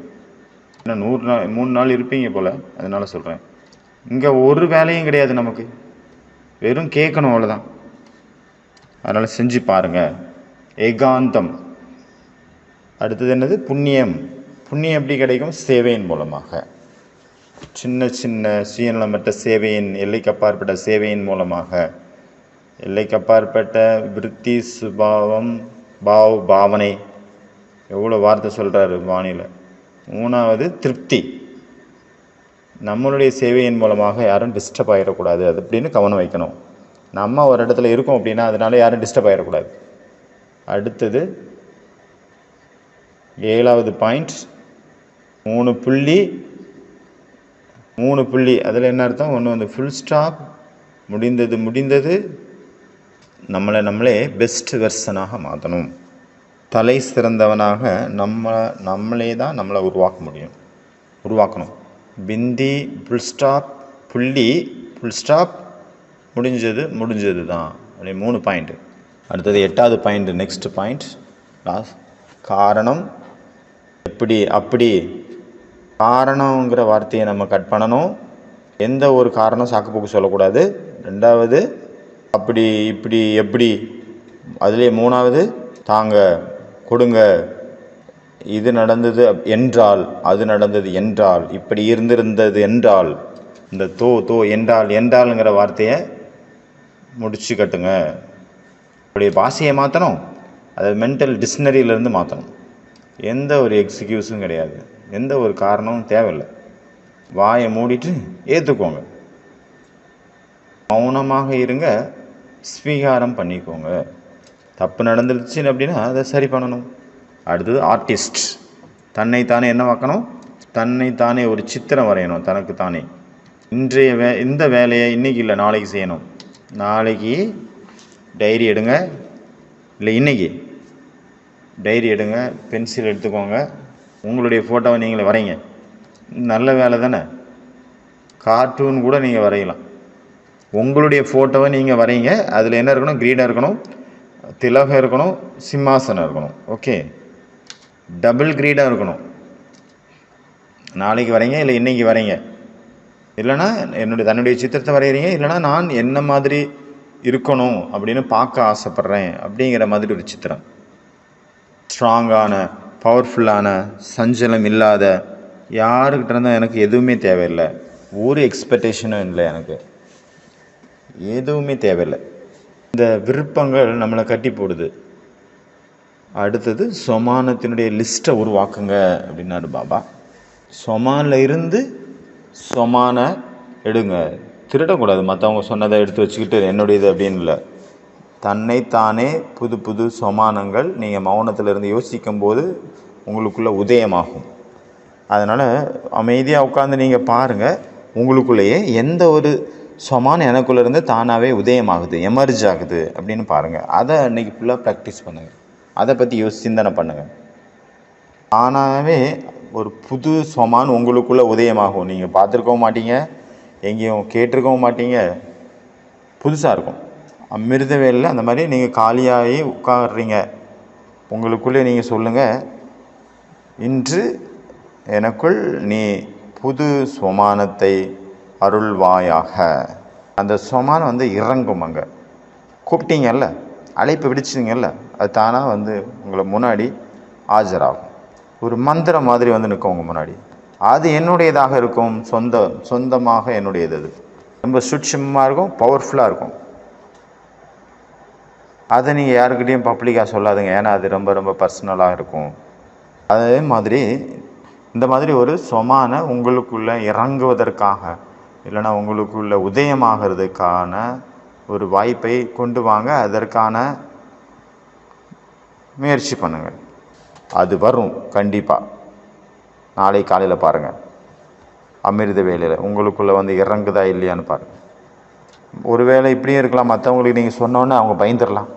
Speaker 1: இன்னும் 3 நாள் இருப்பீங்க போல், அதனால் சொல்கிறேன். இங்கே ஒரு வேலையும் கிடையாது நமக்கு, வெறும் கேட்கணும், அவ்வளோதான். அதனால் செஞ்சு பாருங்கள். ஏகாந்தம். அடுத்தது என்னது? புண்ணியம். புண்ணியம் எப்படி கிடைக்கும்? சேவையின் மூலமாக. சின்ன சின்ன சுயநலமற்ற சேவையின், எல்லைக்கு அப்பாற்பட்ட சேவையின் மூலமாக. எல்லைக்கு அப்பாற்பட்ட விருத்தி, சுபாவம், பாவனை, எவ்வளோ வார்த்தை சொல்கிறாரு வானிலை. 3வது திருப்தி. நம்மளுடைய சேவையின் மூலமாக யாரும் டிஸ்டர்ப் ஆகிடக்கூடாது, அது அப்படின்னு கவனம் வைக்கணும். நம்ம ஒரு இடத்துல இருக்கோம் அப்படின்னா அதனால யாரும் டிஸ்டர்ப் ஆகிடக்கூடாது. அடுத்தது 7வது பாயிண்ட், 3 புள்ளி. அதில் என்ன அர்த்தம்? ஒன்று வந்து ஃபுல் ஸ்டாப், முடிந்தது. நம்மளே பெஸ்ட் வெர்ஷனாக மாற்றணும். தலை சிறந்தவனாக நம்மளே தான் நம்மளை உருவாக்கணும். பிந்தி, ஃபுல் ஸ்டாப், புள்ளி, ஃபுல் ஸ்டாப், முடிஞ்சது தான். அப்படி 3 பாயிண்ட்டு. அடுத்தது 8வது பாயிண்ட், நெக்ஸ்ட் பாயிண்ட், காரணம். அப்படி காரணங்கிற வார்த்தையை நம்ம கட் பண்ணணும். எந்த ஒரு காரணம் சாக்குப்போக்கு சொல்லக்கூடாது. 2வது அப்படி, இப்படி, எப்படி. அதுலேயே 3வது தாங்க, கொடுங்க. இது நடந்தது என்றால், அது நடந்தது என்றால், இப்படி இருந்திருந்தது என்றால், இந்த என்றால்ங்கிற வார்த்தையை முடிச்சு கட்டுங்க. அப்படியே பாஷையை மாற்றணும், அதை மென்டல் டிக்ஷனரியிலேருந்து மாற்றணும். எந்த ஒரு எக்ஸ்கியூஸும் கிடையாது, எந்த ஒரு காரணமும் தேவையில்லை. வாயை மூடிட்டு ஏற்றுக்கோங்க, மௌனமாக இருங்க, ஸ்வீகாரம் பண்ணிக்கோங்க. தப்பு நடந்துருச்சு அப்படின்னா அதை சரி பண்ணணும். அடுத்தது ஆர்டிஸ்ட். தன்னைத்தானே என்ன பார்க்கணும்? தன்னைத்தானே ஒரு சித்திரம் வரையணும். தனக்கு தானே இந்த வேலையை இன்றைக்கி இல்லை நாளைக்கு செய்யணும். நாளைக்கு டைரி எடுங்க, இல்லை இன்றைக்கி டைரி எடுங்க, பென்சில் எடுத்துக்கோங்க, உங்களுடைய ஃபோட்டோவை நீங்களே வரைங்க. நல்ல வேலை தானே. கார்ட்டூன் கூட நீங்கள் வரையலாம். உங்களுடைய ஃபோட்டோவை நீங்கள் வரைங்க. அதில் என்ன இருக்கணும்? கிரீடம் இருக்கணும், திலகம் இருக்கணும், சிம்மாசனம் இருக்கணும். ஓகே, டபுள் கிரீடாக இருக்கணும். நாளைக்கு வரீங்க, இல்லை இன்றைக்கி வரீங்க, இல்லைனா தன்னுடைய சித்திரத்தை வரைகிறீங்க, இல்லைனா நான் என்ன மாதிரி இருக்கணும் அப்படின்னு பார்க்க ஆசைப்பட்றேன் அப்படிங்கிற மாதிரி ஒரு சித்திரம். ஸ்ட்ராங்கான, பவர்ஃபுல்லான, சஞ்சலம் இல்லாத, யாருக்கிட்ட இருந்தால் எனக்கு எதுவுமே தேவையில்லை, ஒரு எக்ஸ்பெக்டேஷனும் இல்லை, எனக்கு எதுவுமே தேவையில்லை. இந்த விருப்பங்கள் நம்மளை கட்டி போடுது. அடுத்தது சொமானத்தினுடைய லிஸ்ட்டை உருவாக்குங்க அப்படின்னாரு பாபா. சொமானில் இருந்து சொமான எடுங்க. திருடக்கூடாது, மற்றவங்க சொன்னதை எடுத்து வச்சுக்கிட்டு என்னுடையது அப்படின்னு இல்லை. தன்னைத்தானே புது புது சொமானங்கள் நீங்கள் மௌனத்தில் இருந்து யோசிக்கும் போது உங்களுக்குள்ளே உதயமாகும். அதனால் அமைதியாக உட்காந்து நீங்கள் பாருங்கள், உங்களுக்குள்ளேயே எந்த ஒரு சொமான எனக்குள்ளேருந்து தானாகவே உதயமாகுது, எமர்ஜ் ஆகுது அப்படின்னு பாருங்கள். அதை அன்றைக்கி ஃபுல்லாக ப்ராக்டிஸ் பண்ணுங்கள். அதை பற்றி சிந்தனை பண்ணுங்கள். தானாகவே ஒரு புது சொமான் உங்களுக்குள்ளே உதயமாகும். நீங்கள் பார்த்துருக்கவும் மாட்டீங்க, எங்கேயும் கேட்டிருக்கவும் மாட்டீங்க, புதுசாக இருக்கும். அமிர்த வேளையில் அந்த மாதிரி நீங்கள் காலியாகி உட்காடுறீங்க, உங்களுக்குள்ளே நீங்கள் சொல்லுங்கள், இன்று எனக்குள் நீ புது சொமானத்தை அருள்வாயாக. அந்த சொமானம் இறங்கும். அங்கே கூப்பிட்டீங்கல்ல, அழைப்பு விடுச்சிங்கல்ல, அது தானாக உங்களை முன்னாடி ஆஜராகும். ஒரு மந்திரம் மாதிரி நிற்கும் உங்கள் முன்னாடி. அது என்னுடையதாக இருக்கும், சொந்தமாக என்னுடையது. அது ரொம்ப சூட்சமாக இருக்கும், பவர்ஃபுல்லாக இருக்கும். அதை நீங்கள் யாருக்கிட்டையும் பப்ளிக்காக சொல்லாதுங்க, ஏன்னா அது ரொம்ப ரொம்ப பர்சனலாக இருக்கும். அதே மாதிரி இந்த மாதிரி ஒரு சொமான உங்களுக்குள்ளே இறங்குவதற்காக, இல்லைன்னா உங்களுக்குள்ளே உதயமாகிறதுக்கான ஒரு வாய்ப்பை கொண்டு வாங்க. அதற்கான முயற்சி பண்ணுங்கள். அது வரும் கண்டிப்பாக. நாளை காலையில் பாருங்கள், அமிர்த வேலையில் உங்களுக்குள்ளே இறங்குதா இல்லையான்னு பாருங்கள். ஒருவேளை இப்படியும் இருக்கலாம், மற்றவங்களுக்கு நீங்கள் சொன்னோன்னே அவங்க பயந்துடலாம்.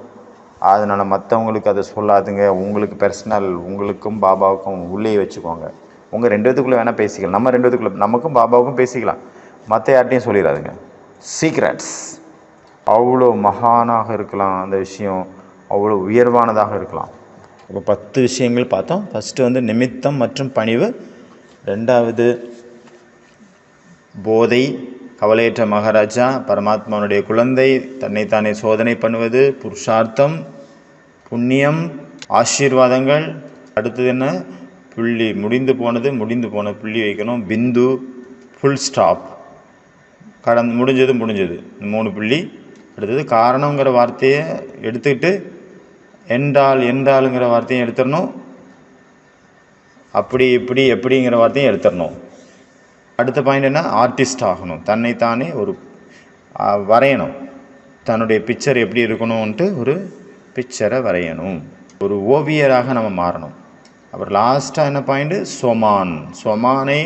Speaker 1: அதனால் மற்றவங்களுக்கு அதை சொல்லாதுங்க. உங்களுக்கு பர்சனல், உங்களுக்கும் பாபாவுக்கும் உள்ளே வச்சுக்கோங்க. உங்கள் 2 பேத்துக்குள்ளே வேணால் பேசிக்கலாம், நம்ம 2 பேத்துக்குள்ளே, நமக்கும் பாபாவுக்கும் பேசிக்கலாம், மற்ற யார்ட்டையும் சொல்லிடாதுங்க. சீக்ரெட்ஸ் அவ்வளோ மகானாக இருக்கலாம், அந்த விஷயம் அவ்வளோ உயர்வானதாக இருக்கலாம். இப்போ 10 விஷயங்கள் பார்த்தோம். ஃபஸ்ட்டு நிமித்தம் மற்றும் பணிவு, 2வது போதை, கவலையற்ற மகாராஜா, பரமாத்மாவுடைய குழந்தை, தன்னைத்தானே சோதனை பண்ணுவது, புருஷார்த்தம், புண்ணியம், ஆசீர்வாதங்கள். அடுத்தது என்ன? புள்ளி, முடிந்து போன புள்ளி வைக்கணும், பிந்து, ஃபுல் ஸ்டாப், முடிஞ்சது 3 புள்ளி. அடுத்தது காரணங்கிற வார்த்தையை எடுத்துக்கிட்டு என்றாலுங்கிற வார்த்தையும் எடுத்துடணும், அப்படி இப்படி எப்படிங்கிற வார்த்தையும் எடுத்துடணும். அடுத்த பாயிண்ட் என்ன? ஆர்டிஸ்ட் ஆகணும். தன்னைத்தானே ஒரு வரையணும், தன்னுடைய பிக்சர் எப்படி இருக்கணும்ன்ட்டு ஒரு பிக்சரை வரையணும், ஒரு ஓவியராக நம்ம மாறணும். அப்புறம் லாஸ்ட்டாக என்ன பாயிண்ட்டு? சொமானை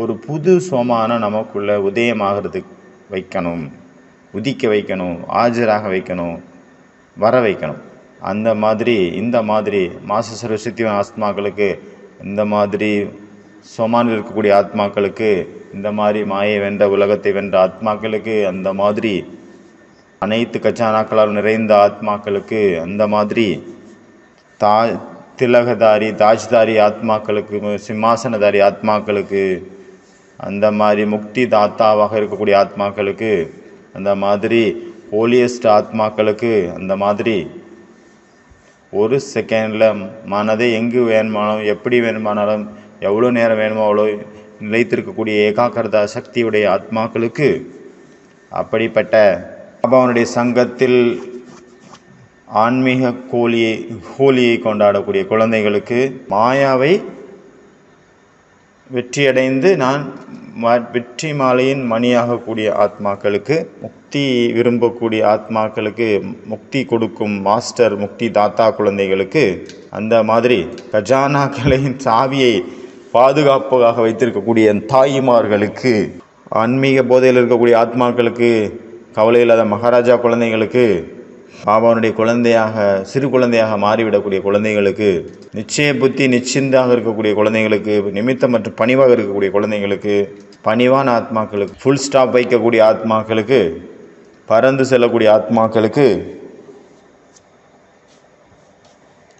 Speaker 1: ஒரு புது சொமானை நமக்குள்ளே உதயமாகிறதுக்கு வைக்கணும், உதிக்க வைக்கணும், ஆஜராக வைக்கணும், வர வைக்கணும். அந்த மாதிரி இந்த மாதிரி மாச சரஸ்வதி ஆத்மாக்களுக்கு, இந்த மாதிரி சொமானில் இருக்கக்கூடிய ஆத்மாக்களுக்கு, இந்த மாதிரி மாயை வென்ற உலகத்தை வென்ற ஆத்மாக்களுக்கு, அந்த மாதிரி அனைத்து கச்சானாக்களால் நிறைந்த ஆத்மாக்களுக்கு, அந்த மாதிரி திலகதாரி தாஜ்தாரி ஆத்மாக்களுக்கு, சிம்மாசனதாரி ஆத்மாக்களுக்கு, அந்த மாதிரி முக்தி தாத்தாவாக இருக்கக்கூடிய ஆத்மாக்களுக்கு, அந்த மாதிரி ஹோலியஸ்ட் ஆத்மாக்களுக்கு, அந்த மாதிரி ஒரு செகண்டில் மனதை எங்கு வேணுமானாலும், எப்படி வேணுமானாலும், எவ்வளோ நேரம் வேணுமோ அவ்வளோ நிலைத்திருக்கக்கூடிய ஏகாக்கிரதா சக்தியுடைய ஆத்மாக்களுக்கு, அப்படிப்பட்ட பாபாவுடைய சங்கத்தில் ஆன்மீக ஹோலியை கொண்டாடக்கூடிய குழந்தைகளுக்கு, மாயாவை வெற்றியடைந்து நான் வெற்றி மாலையின் மணியாகக்கூடிய ஆத்மாக்களுக்கு, முக்தி விரும்பக்கூடிய ஆத்மாக்களுக்கு, முக்தி கொடுக்கும் மாஸ்டர் முக்தி தாத்தா குழந்தைகளுக்கு, அந்த மாதிரி கஜானாக்களின் சாவியை பாதுகாப்பாக வைத்திருக்கக்கூடிய தாய்மார்களுக்கு, ஆன்மீக போதையில் இருக்கக்கூடிய ஆத்மாக்களுக்கு, கவலை இல்லாத மகாராஜா குழந்தைகளுக்கு, பாபாவுடைய குழந்தையாக சிறு குழந்தையாக மாறிவிடக்கூடிய குழந்தைகளுக்கு, நிச்சய புத்தி நிச்சயந்தாக இருக்கக்கூடிய குழந்தைகளுக்கு, நிமித்தம் மற்றும் பணிவாக இருக்கக்கூடிய குழந்தைங்களுக்கு, பணிவான ஆத்மாக்களுக்கு, ஃபுல் ஸ்டாப் வைக்கக்கூடிய ஆத்மாக்களுக்கு, பறந்து செல்லக்கூடிய ஆத்மாக்களுக்கு,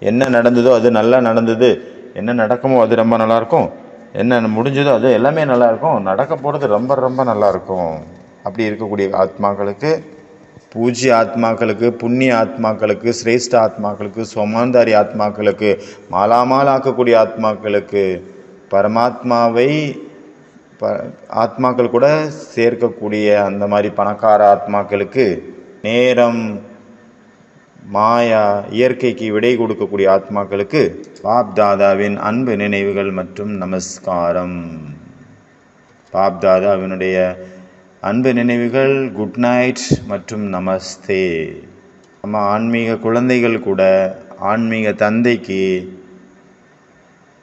Speaker 1: என்ன நடந்ததோ அது நல்லா நடந்தது, என்ன நடக்குமோ அது ரொம்ப நல்லாயிருக்கும், என்ன முடிஞ்சதோ அது எல்லாமே நல்லாயிருக்கும், நடக்க போகிறது ரொம்ப ரொம்ப நல்லாயிருக்கும். அப்படி இருக்கக்கூடிய ஆத்மாக்களுக்கு, பூஜ்ய ஆத்மாக்களுக்கு, புண்ணிய ஆத்மாக்களுக்கு, சிரேஷ்ட ஆத்மாக்களுக்கு, சோமாந்தாரி ஆத்மாக்களுக்கு, மாலாமால் ஆக்கக்கூடிய ஆத்மாக்களுக்கு, பரமாத்மாவை ஆத்மாக்கள் கூட சேர்க்கக்கூடிய அந்த மாதிரி பணக்கார ஆத்மாக்களுக்கு, நேரம், மாயா, இயற்கைக்கு விடை கொடுக்கக்கூடிய ஆத்மாக்களுக்கு பாப்தாதாவின் அன்பு நினைவுகள் மற்றும் நமஸ்காரம். பாப்தாதாவினுடைய அன்பு நினைவுகள், குட் நைட் மற்றும் நமஸ்தே. நம்ம ஆன்மீக குழந்தைகள் கூட ஆன்மீக தந்தைக்கு,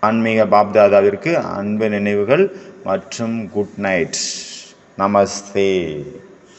Speaker 1: ஆன்மீக பாப்தாதாவிற்கு அன்பு நினைவுகள் மற்றும் குட் நைட், நமஸ்தே.